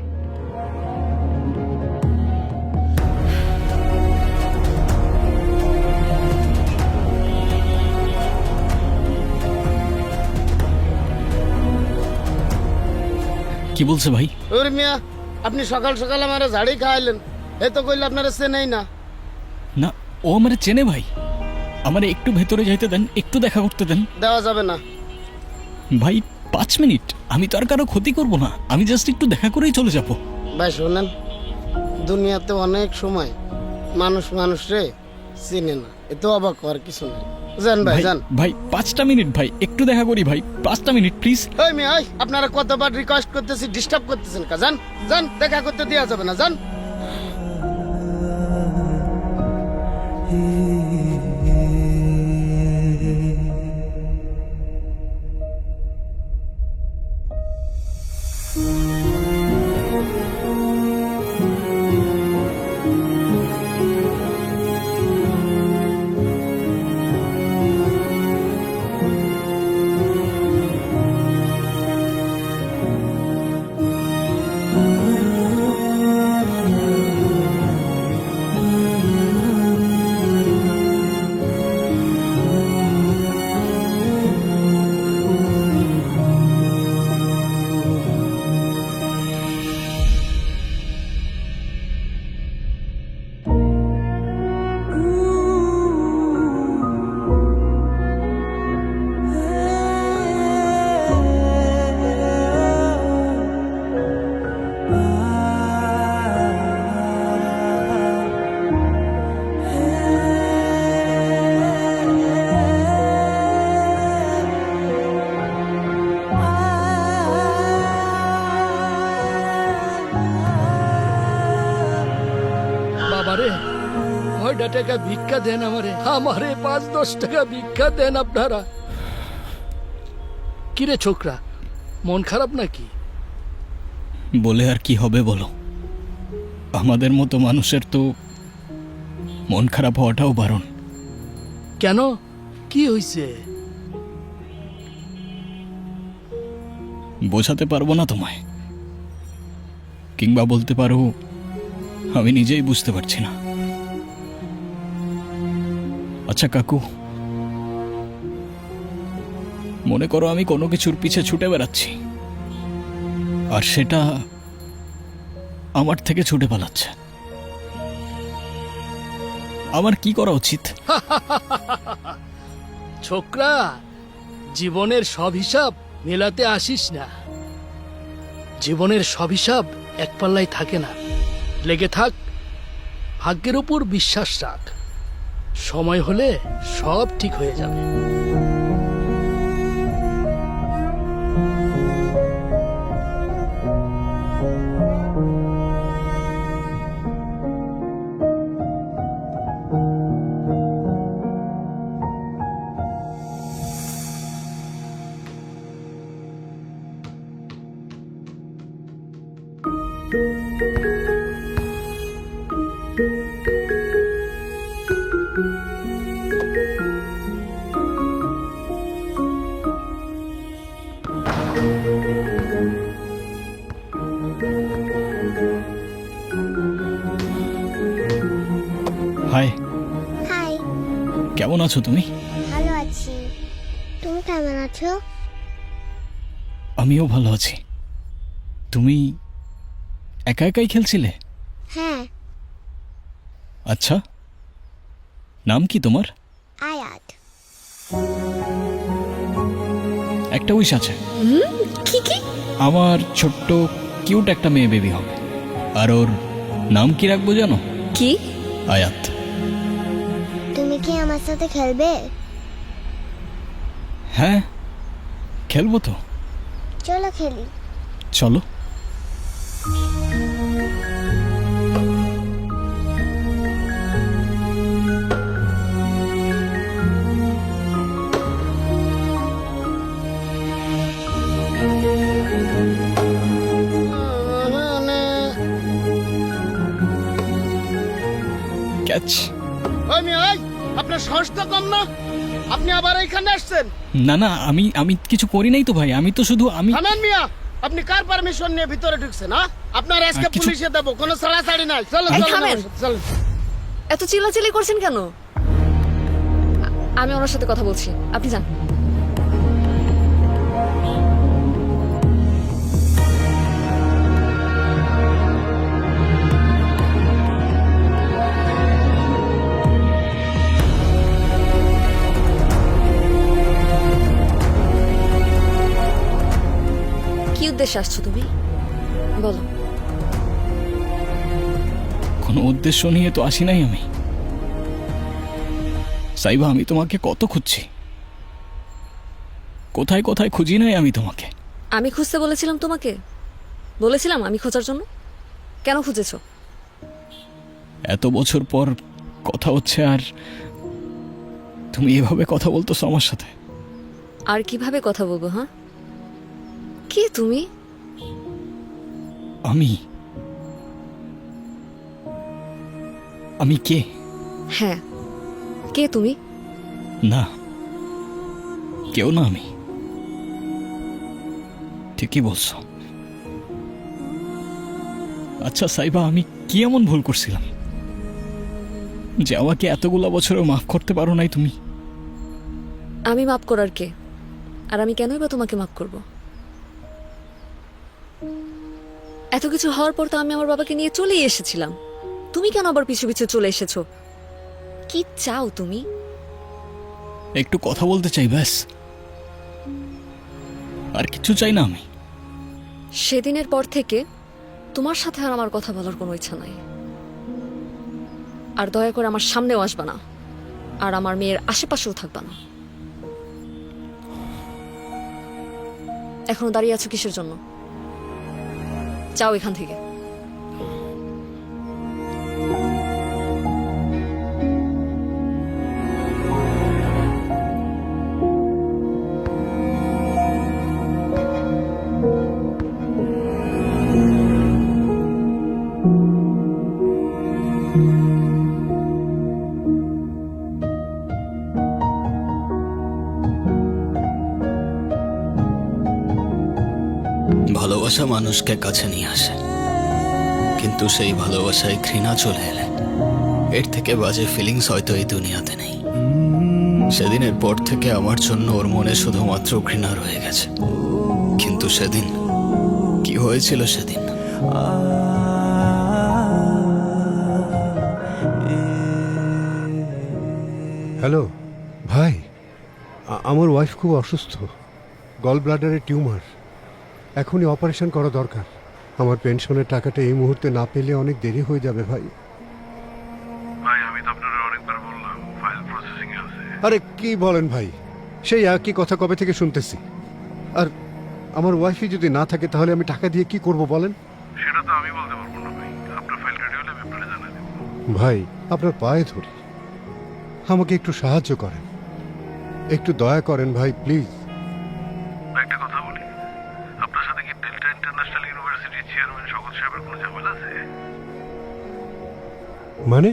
কি বলছে ভাই? ওরে মিয়া, আপনি সকাল সকাল আমারে ঝাড়ি খাইলেন, এ তো কইলে আপনারা চেনেই না। না, ও আমারে চেনে ভাই। আমারে একটু ভেতরে যাইতে দেন, একটু দেখা করতে দেন। দেওয়া যাবে না ভাই, 5 মিনিট। আমি তো আর কারো ক্ষতি করব না, আমি জাস্ট একটু দেখা করেই চলে যাব। ভাই শোনেন, দুনিয়াতে অনেক সময় মানুষ মানুষরে চিনে না, এত অবাক হওয়ার কিছু নাই। যান ভাই, যান ভাই। 5টা মিনিট ভাই, একটু দেখা করি ভাই, 5টা মিনিট প্লিজ। ওই মিয়া, আপনারা কতবার রিকোয়েস্ট করতেছি, ডিস্টার্ব করতেছেন কা? যান যান, দেখা করতে দেওয়া যাবে না, যান। বাবারে কয়টা টাকা ভিক্ষা দেন আমারে 5-10 টাকা ভিক্ষা দেন আপনারা। কিরে ছোকরা, মন খারাপ নাকি? বলে আর কি হবে বলো, আমাদের মতো মানুষের তো মন খারাপ হওয়াটাও বারণ। কেন, কি হইছে? বোঝাতে পারবো না তোমায়, কিংবা বলতে পারো আমি নিজেই বুঝতে পারছি না। আচ্ছা কাকু, মনে করো আমি কোনো কিছুর পিছে ছুটে বেড়াচ্ছি, আর সেটা আমার থেকে ছুটে পালাচ্ছে, আমার কি করা উচিত? ছোকরা, জীবনের সব হিসাব মেলাতে আসিস না। জীবনের সব হিসাব এক পাল্লাই থাকে না। লেগে থাক, ভাগ্যের উপর বিশ্বাস রাখ, সময় হলে সব ঠিক হয়ে যাবে। হাই, হাই, কেমন আছো তুমি? ভালো আছি। তুমি কেমন আছো? আমিও ভালো আছি। তুমি একা একাই খেলছিলে? হ্যাঁ, আচ্ছা, নাম কি তোমার? আয়াত। একটা উইশ আছে, কি কি? আমার ছোট্ট কিউট একটা মেয়ে বেবি হবে, আর ওর নাম কি রাখবো জানো? কি? আয়াত। তুমি কি আমার সাথে খেলবে? হ্যাঁ, খেলবো তো। চলো খেলি। চলো। ক্যাচ। আপনার সাহস তো কম না, আপনি আবার এখানে আসছেন? না না, আমি কিছু করি নাই তো ভাই, আমি তো শুধু থামেন মিয়া, আপনি কার পারমিশন নিয়ে ভিতরে ঢুকছেন? আপনার আজকে পুলিশে দেবো, কোনো ছাড়াছাড়ি নাই। চলো চলো। এত চিল্লাচিল্লি করছেন কেন? আমি ওনার সাথে কথা বলছি, আপনি যান। কি উদ্দেশ্যে আসছো তুমি, বলো? কোনো উদ্দেশ্য নিয়ে তো আসি নাই আমি। সাইবা, আমি তোমাকে কত খুঁজছি, কোথায় কোথায় খুঁজি নাই আমি তোমাকে। আমি খুঁজতে বলেছিলাম তোমাকে? বলেছিলাম আমি খোঁজার জন্য? কেন খুঁজেছো? এত বছর পর কথা হচ্ছে, আর তুমি এভাবে কথা বলতেছো আমার সাথে। আর কিভাবে কথা বলবো? হ্যাঁ, কে তুমি? আমি কে? হ্যাঁ, কে তুমি? না, কেউ না, আমি। ঠিকই বলছো। আচ্ছা সাইবা, আমি কি এমন ভুল করছিলাম যে আমাকে এতগুলা বছরেও মাফ করতে পারো নাই তুমি? আমি মাফ করার কে? আর আমি কেনই বা তোমাকে মাফ করব? এত কিছু হওয়ার পর তো আমি আমার বাবাকে নিয়ে চলেই এসেছিলাম। তুমি কেন আবার পিছু পিছু চলে এসেছো? কি চাও তুমি? একটু কথা বলতে চাই, ব্যাস, আর কিছু চাই না আমি। সেদিনের পর থেকে তোমার সাথে আর আমার কথা বলার কোনো ইচ্ছা নাই। আর দয়া করে আমার সামনেও আসবা না, আর আমার মেয়ের আশেপাশেও থাকবা না। এখনো দাঁড়িয়ে আছো কিসের জন্য? যাও এখান থেকে। ভালোবাসা মানুষকে কাছে নিয়ে আসে, কিন্তু সেই ভালোবাসায় ঘৃণা চলে এলে এর থেকে বাজে ফিলিংস হয়তো এই দুনিয়াতে নেই। সেদিনের পর থেকে আমার জন্য ওর মনে শুধুমাত্র ঘৃণা রয়ে গেছে। কিন্তু সেদিন কি হয়েছিল সেদিন? হ্যালো ভাই, আমার ওয়াইফ খুব অসুস্থ, গল ব্লাডারের টিউমার, এখনই অপারেশন করা দরকার। আমার পেনশনের টাকাটা এই মুহূর্তে না পেলে অনেক দেরি হয়ে যাবে ভাই। আমি তো আপনারা অনেকবার বললাম ফাইল প্রসেসিং এ আছে। আরে কি বলেন ভাই, সেই একই কথা কবে থেকে শুনতেছি। আর আমার ওয়াইফই যদি না থাকে তাহলে আমি টাকা দিয়ে কি করব বলেন? সেটা তো আমি বলতে পারবো না ভাই, আপনার ফাইল রেডি হলে আমি আপনারা জানাই দেব। ভাই আপনার পায়ে ধরি, আমাকে একটু সাহায্য করেন, একটু দয়া করেন ভাই প্লিজ। একটা কথা বলি, আপনার সাথে কি ডেল্টা ইন্টারন্যাশনাল ইউনিভার্সিটির চেয়ারম্যান শওকত সাহেবের কোনো ঝামেলা আছে? মানে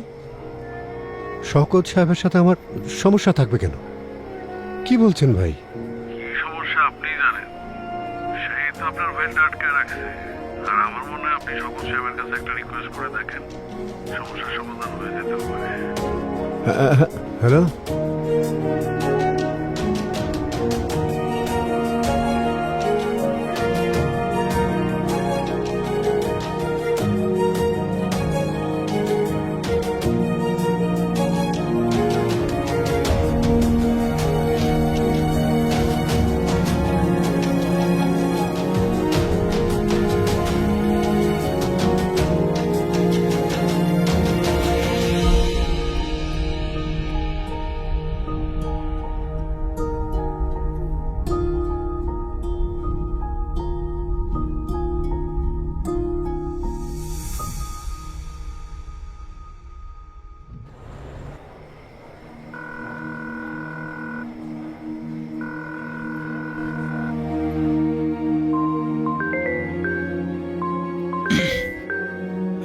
শওকত সাহেবের সাথে আমার সমস্যা থাকবে কেন? কি বলছেন ভাই? কি সমস্যা আপনিই জানেন, সেই তো আপনার ফাইলটা আটকে রাখছে। আর আমার মনে হয় আপনি শওকত সাহেবের কাছে একটা রিকোয়েস্ট করে দেখেন, সমস্যার সমাধান হয়ে যেতে পারে। হ্যালো,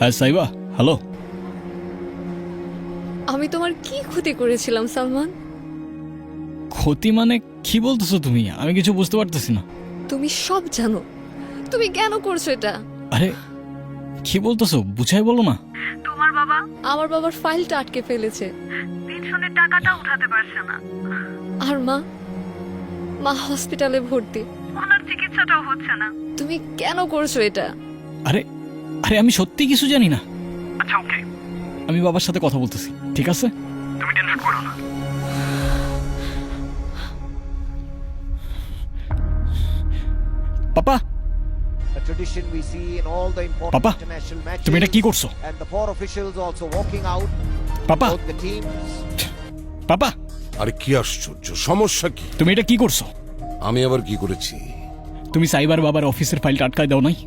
হ্যাঁ সাইবা, হ্যালো। আমি তোমার কি ক্ষতি করেছিলাম সালমান? ক্ষতি মানে কি বলতেছো তুমি? আমি কিছু বুঝতে পারতেছি না। তুমি সব জানো, তুমি কেন করছো এটা? আরে কি বলতেছো, বুঝাই বলো না। আমার বাবার ফাইলটা আটকে ফেলেছে, পেনশনের টাকাটা উঠাতে পারছে না। আর মা হসপিটালে ভর্তি, ওনার চিকিৎসাটাও হচ্ছে না। তুমি কেন করছো এটা? আরে আরে আমি সত্যি কিছু জানি না। আচ্ছা ওকে, আমি বাবার সাথে কথা বলতেছি, ঠিক আছে? তুমি টেনশন করো না। পাপা, পাপা, তুমি এটা কি করছো? পাপা, পাপা, আরে কি আশ্চর্য, সমস্যা কি? তুমি এটা কি করছো? আমি আবার কি করেছি? তুমি সাইবার বাবার অফিসের ফাইলটা আটকায় দাও নাই?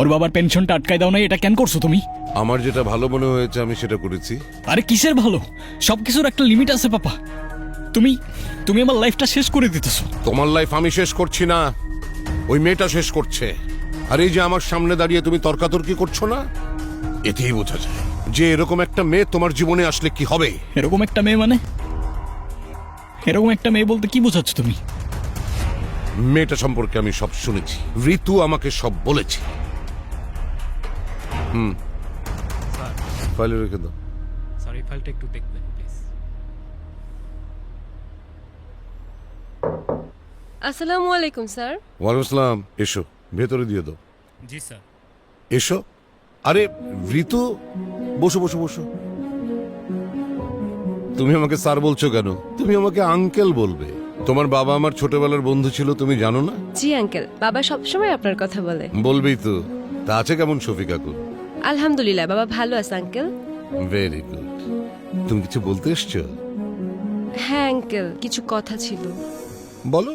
ওর বাবার পেনশনটা আটকায় দাও নাই? এটা কেন করছো তুমি? আমার যেটা ভালো মনে হয়েছে আমি সেটা করেছি। আরে কিসের ভালো? সবকিছুর একটা লিমিট আছে পাপা। তুমি তুমি আমার লাইফটা শেষ করে দিতেছো। তোমার লাইফ আমি শেষ করছি না, ওই মেয়েটা শেষ করছে। আর এই যে আমার সামনে দাঁড়িয়ে তুমি তর্কাতর্কি করছো না, এতেই বোঝা যায় যে এরকম একটা মেয়ে তোমার জীবনে আসলে কি হবে। এরকম একটা মেয়ে মানে? এরকম একটা মেয়ে বলতে কি বোঝাচ্ছ তুমি? মেয়েটা সম্পর্কে আমি সব শুনেছি, ঋতু আমাকে সব বলেছে। ফাইলে রেখে দাও। সরি, ফাইলটা একটু দেখবেন প্লিজ। আসসালামু আলাইকুম স্যার। ওয়ালাইকুম আসসালাম, এসো ভেতরে দিয়ে দাও। জি স্যার। এসো। আরে ঋতু, বসো বসো বসো। তুমি আমাকে স্যার বলছো কেন? তুমি আমাকে আঙ্কেল বলবে। তোমার বাবা আমার ছোটবেলার বন্ধু ছিল, তুমি জানো না? জি আঙ্কেল, বাবা সবসময় আপনার কথা বলে। বলবেই তো। তা আছে কেমন শফিক কাকু? আলহামদুলিল্লাহ, বাবা ভালো আছে আঙ্কেল। Very good. তুমি কিছু বলতে এসছো? হ্যাঁ আঙ্কেল, কিছু কথা ছিল। বলো।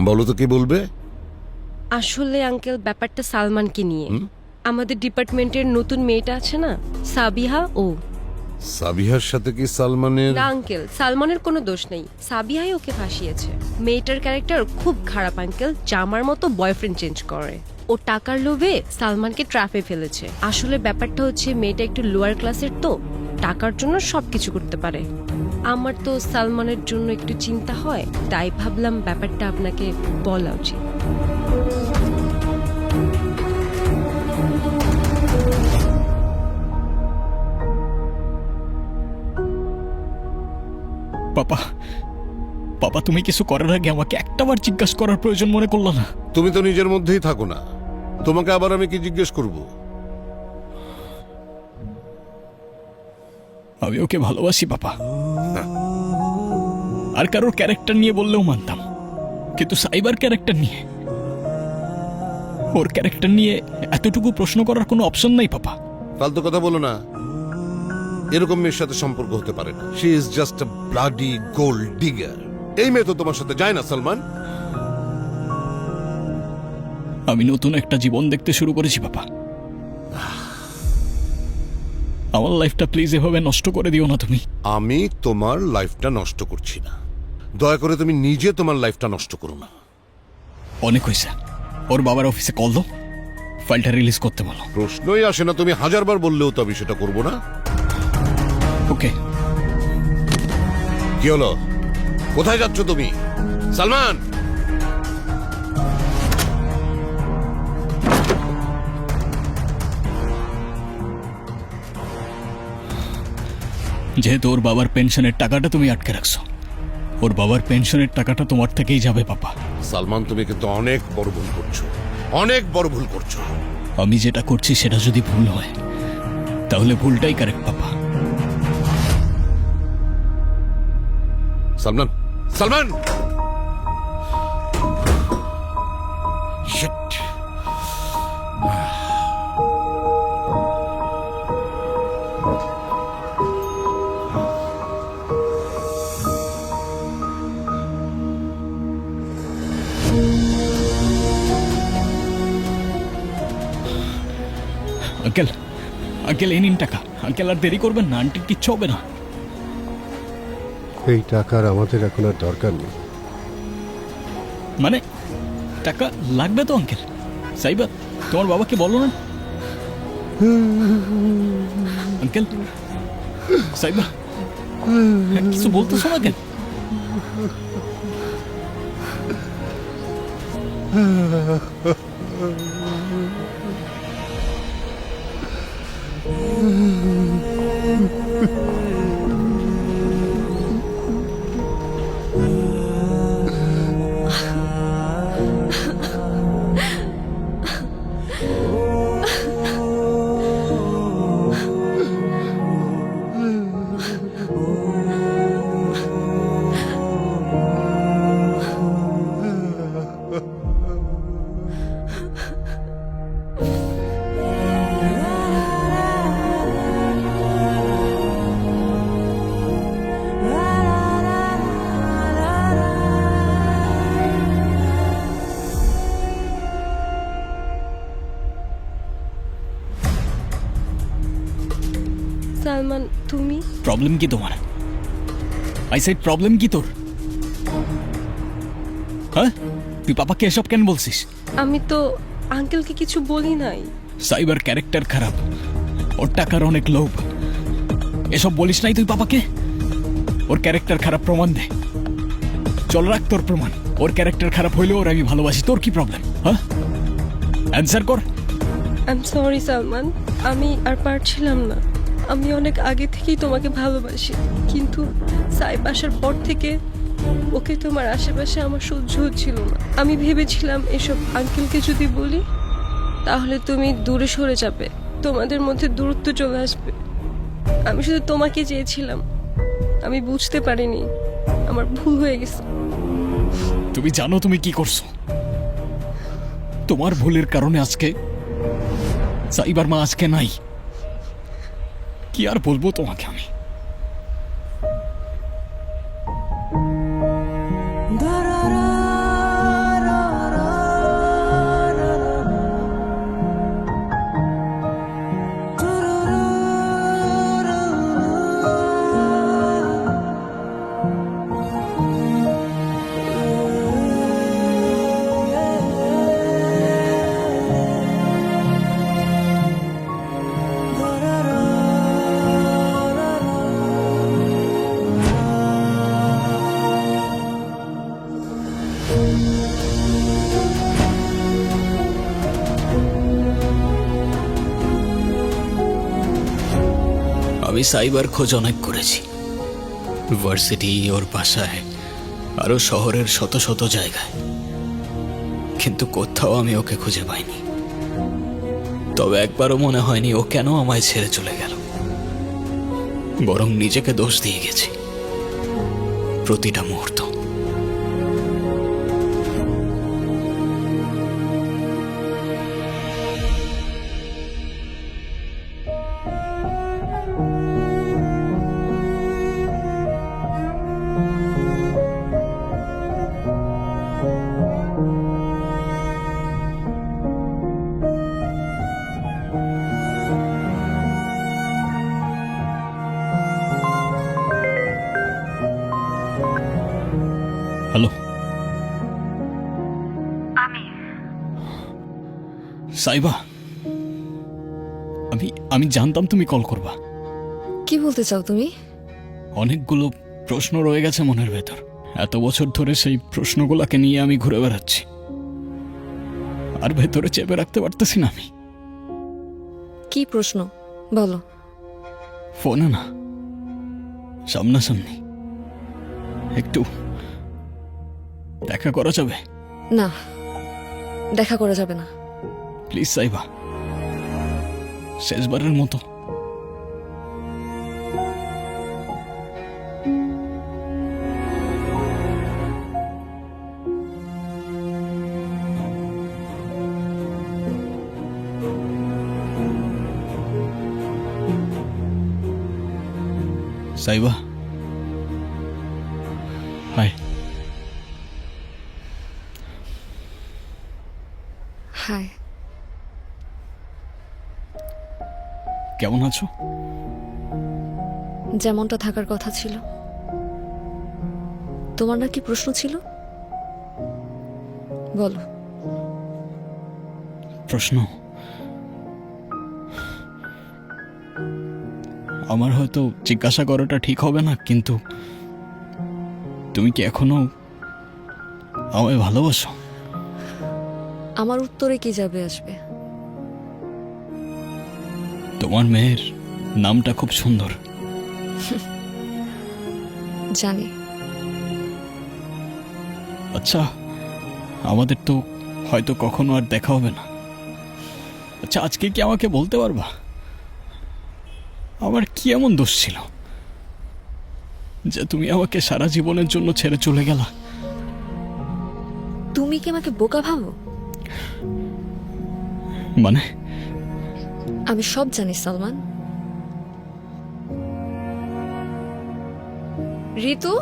বলো তো কি বলবে? আসলে আঙ্কেল ব্যাপারটা সালমানকে নিয়ে। আমাদের ডিপার্টমেন্টের নতুন মেয়েটা আছে না, সাবিহা, ও। সাবিহার সাথে কি সালমানের? না আঙ্কেল, সালমানের কোনো দোষ নেই, সাবিহাই ওকে ফাঁসিয়েছে। মেয়েটার ক্যারেক্টার খুব খারাপ আঙ্কেল, জামার মতো বয়ফ্রেন্ড চেঞ্জ করে। ও ও টাকার লোভে সালমানকে ট্র্যাপে ফেলেছে। আসলে ব্যাপারটা হচ্ছে মেয়েটা একটু লোয়ার ক্লাসের, তো টাকার জন্য সবকিছু করতে পারে। আমার তো সালমানের জন্য একটু চিন্তা হয়, তাই ভাবলাম ব্যাপারটা আপনাকে বলা উচিত। পাপা, পাপা তুমি কিছু করার আগে আমাকে একটাবার জিজ্ঞাসা করার প্রয়োজন মনে করলো না? তুমি তো নিজের মধ্যেই থাকো না, তোমাকে আবার আমি কি জিজ্ঞেস করব? আমি ওকে ভালোবাসি পাপা, আর কারোর ক্যারেক্টার নিয়ে বললেও মানতাম, কিন্তু সাইবার ক্যারেক্টার নিয়ে, ওর ক্যারেক্টার নিয়ে এতটুকু প্রশ্ন করার কোনো অপশন নাই পাপা। ফালতু কথা বলো না, এরকম মেয়ের সাথে সম্পর্ক হতে পারে না। She is just a bloody gold digger. এই মেয়ে তো তোমার সাথে যায় না সালমান। আমি নতুন একটা জীবন দেখতে শুরু করেছি পাপা। আমার লাইফটা প্লিজ এভাবে নষ্ট করে দিও না তুমি। আমি তোমার লাইফটা নষ্ট করছি না, দয়া করে তুমি নিজে তোমার লাইফটা নষ্ট করো না। অনেক হয়েছে, ওর বাবার অফিসে কল দাও, ফাইলটা রিলিজ করতে বলো। প্রশ্নই আসে না, তুমি হাজারবার বললেও তো আমি সেটা করবো না। ওকে। কি হলো, কোথায় যাচ্ছ তুমি সালমান? যেহেতু ওর বাবার পেনশনের টাকাটা তুমি আটকে রাখছো, ওর বাবার পেনশনের টাকাটা তোমার থেকেই যাবে পাপা। সালমান, তুমি কিন্তু অনেক বড় ভুল করছো, অনেক বড় ভুল করছো। আমি যেটা করছি সেটা যদি ভুল হয় তাহলে ভুলটাই correct papa. Salman, Salman! Shit! Uncle, uncle এই নিন টাকা। আঙ্কেল আর দেরি করবেন না, আন্টির কিচ্ছু হবে না। এই টাকার আমাদের এখন আর দরকার নেই। মানে টাকা লাগবে তো আঙ্কেল? সাইবার, তোমার বাবাকে বলো না। আঙ্কেল, সাইবার কিছু বলতেছো না কেন? সালমান, তুমি প্রবলেম কি তোমার? আই সেড প্রবলেম কি তোর? হ্যাঁ, তুই পাপাকে এসব কেন বলছিস? আমি তো আঙ্কেলকে কিছু বলি নাই। সাইবার ক্যারেক্টার খারাপ, ওর টাকার অনেক লোভ, এসব বলিস নাই তুই পাপাকে? ওর ক্যারেক্টার খারাপ প্রমাণ দে। চল রাখ তোর প্রমাণ। ওর ক্যারেক্টার খারাপ হইলেও ওর আমি ভালোবাসি, তোর কি প্রবলেম? হ্যাঁ, অ্যান্সার কর। আই এম সরি সালমান, আমি আর পারছিলাম না। আমি অনেক আগে থেকেই তোমাকে ভালোবাসি, কিন্তু সাইব আসার পর থেকে ওকে তোমার আশেপাশে আমার সহ্য হচ্ছিল না। আমি ভেবেছিলাম এসব আঙ্কেলকে যদি বলি তাহলে তুমি দূরে সরে যাবে, তোমাদের মধ্যে দূরত্ব চলে আসবে। আমি শুধু তোমাকে চেয়েছিলাম, আমি বুঝতে পারিনি, আমার ভুল হয়ে গেছে। তুমি জানো তুমি কি করছো? তোমার ভুলের কারণে আজকে সাইবার মা আজকে নাই। কি আর বলবো তোমাকে আমি? আমি সাইবার খোঁজ অনেক করেছি, ভার্সিটি, ওর বাসায়, আরো শহরের শত শত জায়গায়, কিন্তু কোথাও আমি ওকে খুঁজে পাইনি। তবে একবারও মনে হয়নি ও কেন আমায় ছেড়ে চলে গেল, বরং নিজেকে দোষ দিয়ে গেছি প্রতিটা মুহূর্ত। হ্যালো, সাইবা, আমি জানতাম তুমি কল করবা। কি বলতে চাও তুমি? অনেকগুলো প্রশ্ন রয়ে গেছে মনের ভেতর। এত বছর ধরে সেই প্রশ্নগুলোকে নিয়ে আমি ঘুরে বেড়াচ্ছি, আর ভেতরে চেপে রাখতে পারতেছি না আমি। কি প্রশ্ন বলো? ফোনে না, সামনাসামনি একটু দেখা করা যাবে? না, দেখা করা যাবে না। প্লিজ সাইবা, শেষবারের মতো। সাইবা, হাই। হাই। কেমন আছো? যেমনটা থাকার কথা ছিল। তোমার না কি প্রশ্ন ছিল? বলো। প্রশ্ন আমার হয়তো জিজ্ঞাসা করাটা ঠিক হবে না, কিন্তু তুমি কি এখনো আমায় ভালোবাসো? আমার উত্তরে কি যাবে আসবে? তোমার মেয়ের নামটা খুব সুন্দর। জানি। আচ্ছা, আমাদের তো হয়তো কখনো আর দেখা হবে না। আচ্ছা, আজকে কি আমাকে বলতে পারবা আমার কি এমন দোষ ছিল যে তুমি আমাকে সারা জীবনের জন্য ছেড়ে চলে গেলা? তুমি কি আমাকে বোকা ভাবো? মানে? আমি সব জানি সালমান। ঋতু,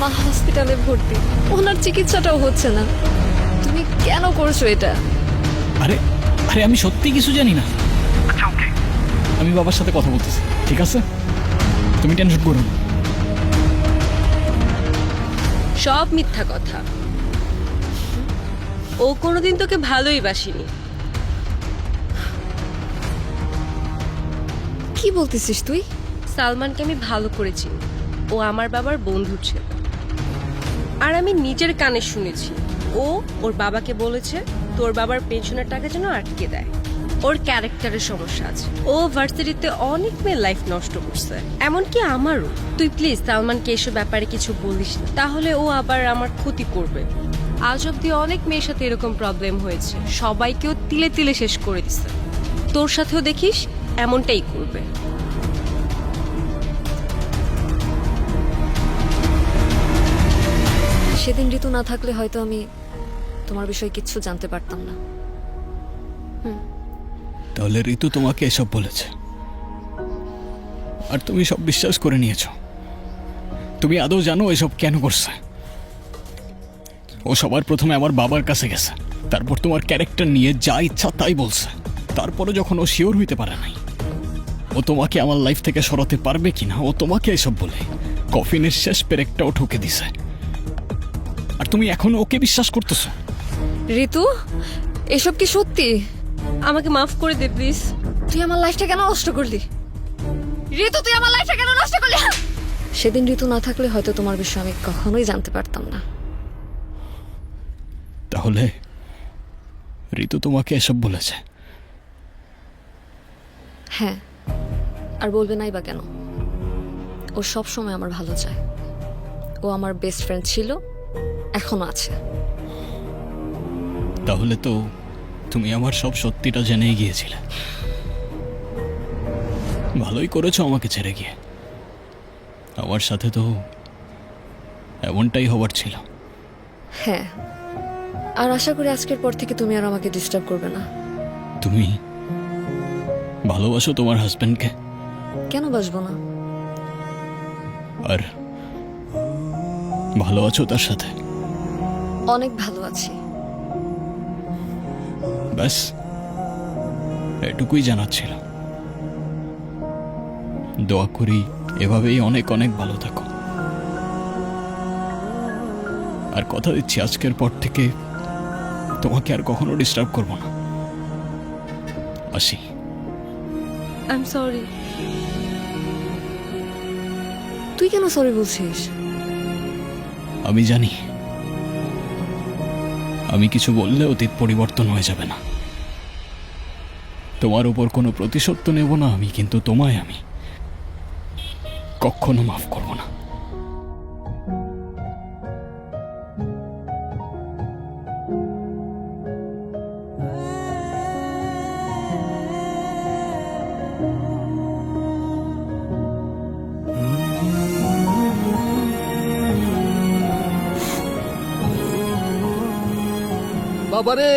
মা হসপিটালে ভর্তি, ওনার চিকিৎসাটাও হচ্ছে না। তুমি কেন করছো এটা? আরে আরে আমি সত্যি কিছু জানি না। আচ্ছা, ওকে, আমি বাবার সাথে কথা বলতেছি, ঠিক আছে? তুমি টেনশন করো না। সব মিথ্যা কথা। ও কোনোদিন তোকে ভালোই বাসিনি। কি বলতেছিস তুই? সালমানকে আমি ভালো করেছি, ও আমার বাবার বন্ধু ছিল। আর আমি নিজের কানে শুনেছি ও ওর বাবাকে বলেছে তোর বাবার পেনশনের টাকা যেন আটকে দেয়। ওর ক্যারেক্টারের সমস্যা আছে, ও ভার্সিটিতে অনেক মেয়ের লাইফ নষ্ট করছে, এমনকি আমারও। তুই প্লিজ সালমানকে এসব ব্যাপারে কিছু বলিস না, তাহলে ও আবার আমার ক্ষতি করবে। আজ অব্দি অনেক মেয়ের সাথে এরকম প্রবলেম হয়েছে, সবাইকেও তিলে তিলে শেষ করে দিচ্ছে। তোর সাথেও দেখিস এমনটাই করবে। সেদিন ঋতু না থাকলে হয়তো আমি তোমার বিষয়ে কিচ্ছু জানতে পারতাম না। তাহলে ঋতু তোমাকে এসব বলেছে আর তুমি সব বিশ্বাস করে নিয়েছো? তুমি আদৌ জানো এসব কেন করছে? ও সবার প্রথমে আমার বাবার কাছে গেছে, তারপর তোমার ক্যারেক্টার নিয়ে যা ইচ্ছা তাই বলছে। তারপরে যখন ও শিওর হইতে পারে নাই ও তোমাকে আমার লাইফ থেকে সরাতে পারবে কিনা, ও তোমাকে এসব বলে কফিনের শেষ পেরেকটাও ঠুকে দিছে, আর তুমি এখনো ওকে বিশ্বাস করতেছো? ঋতু, এসব কি সত্যি? আমাকে মাফ করে দে প্লিজ। তুই আমার লাইফটা কেন নষ্ট করলি? ঋতু, তুই আমার লাইফটা কেন নষ্ট করলি? সেদিন ঋতু না থাকলে হয়তো তোমার বিষয়ে আমি কখনোই জানতে পারতাম না। তাহলে ঋতু তোমাকে এসব বলেছে? হ্যাঁ, আর বলবে নাই বা কেন? ও সব সময় আমার ভালো চায়। ও আমার বেস্ট ফ্রেন্ড ছিল, এখনো আছে। তাহলে তো তুমি আমার সব সত্যিটা জেনেই গিয়েছিলে। ভালোই করেছো আমাকে ছেড়ে গিয়ে। আমার সাথে তো এমনটাই হবার ছিল। হ্যাঁ, আর আশা করি আজকের পর থেকে তুমি আর আমাকে ডিস্টার্ব করবে না। তুমি ভালোবাসো তোমার হাজবেন্ডকে? কেন বাসবো না? আর ভালো আছো তার সাথে? অনেক ভালো আছি। ব্যাস এটুকুই জানার ছিল। দোয়া করি এভাবেই অনেক অনেক ভালো থাকো। আর কথা দিচ্ছি আজকের পর থেকে তোমাকে আর কখনো ডিস্টার্ব করব না। আসি। I am sorry. তুই কেন সরি বলছিস? আমি জানি আমি কিছু বললে অতীত পরিবর্তন হয়ে যাবে না। তোমার উপর কোনো প্রতিশোধ তো নেব না আমি, কিন্তু তোমায় আমি কখনো মাফ করব না। বাবারে,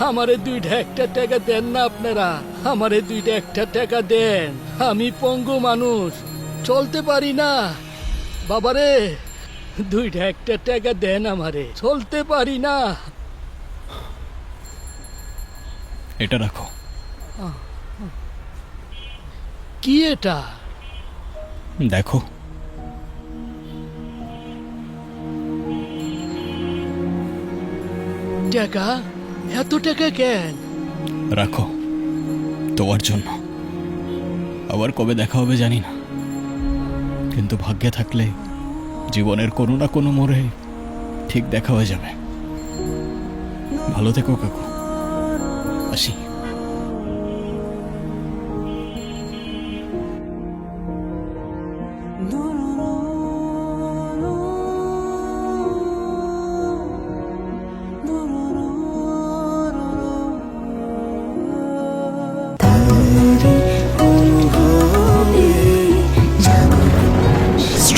আমারে দুইটা একটা টাকা দেন না আপনারা। আমারে দুইটা একটা টাকা দেন। আমি পঙ্গু মানুষ, চলতে পারি না। বাবারে, দুইটা একটা টাকা দেন আমারে, চলতে পারি না। এটা রাখো। কি এটা? দেখো। টাকা? এত টাকা কেন? রাখো, তোমার জন্য। আবার কবে দেখা হবে জানি না, কিন্তু ভাগ্যে থাকলে জীবনের কোনো না কোনো মোড়ে ঠিক দেখা হয়ে যাবে। ভালো থেকো কাকু, আসি।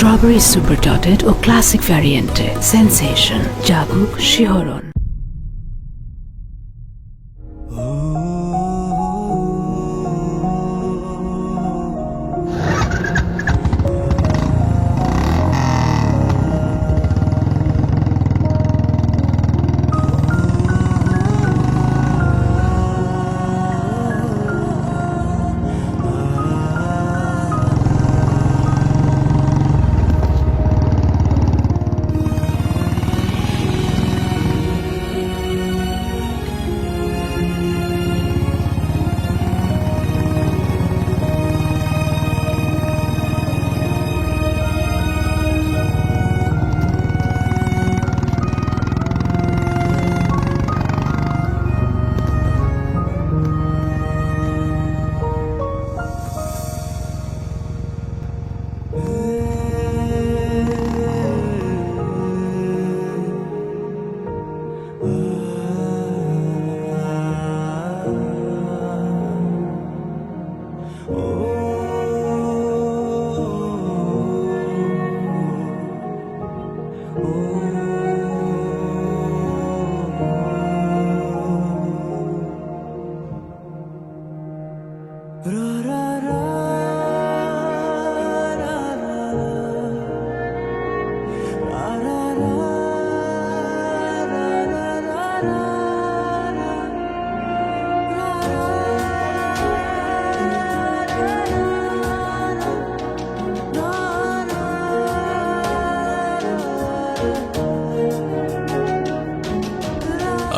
Strawberry super dotted or classic variante sensation jaguk shihoron.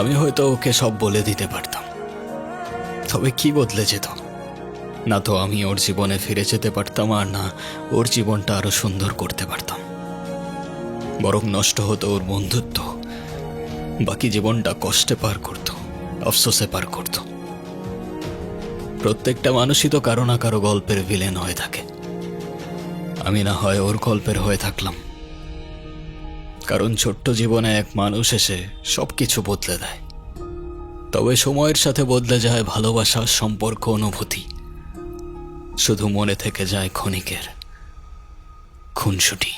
আমি হয়তো ওকে সব বলে দিতে পারতাম, তবে কি বদলে যেত? না তো আমি ওর জীবনে ফিরে যেতে পারতাম, আর না ওর জীবনটা আরো সুন্দর করতে পারতাম। বরং নষ্ট হতো ওর বন্ধুত্ব, বাকি জীবনটা কষ্টে পার করত, আফসোসে পার করত। প্রত্যেকটা মানুষই তো কারো না কারো গল্পের ভিলেন হয়ে থাকে। আমি না হয় ওর গল্পের হয়ে থাকলাম, কারণ ছোট্ট জীবনে এক মানুষ এসে সবকিছু বদলে দেয়। তবে সময়ের সাথে বদলে যায় ভালোবাসা, সম্পর্ক, অনুভূতি। শুধু মনে থেকে যায় ক্ষণিকের খুনসুটি।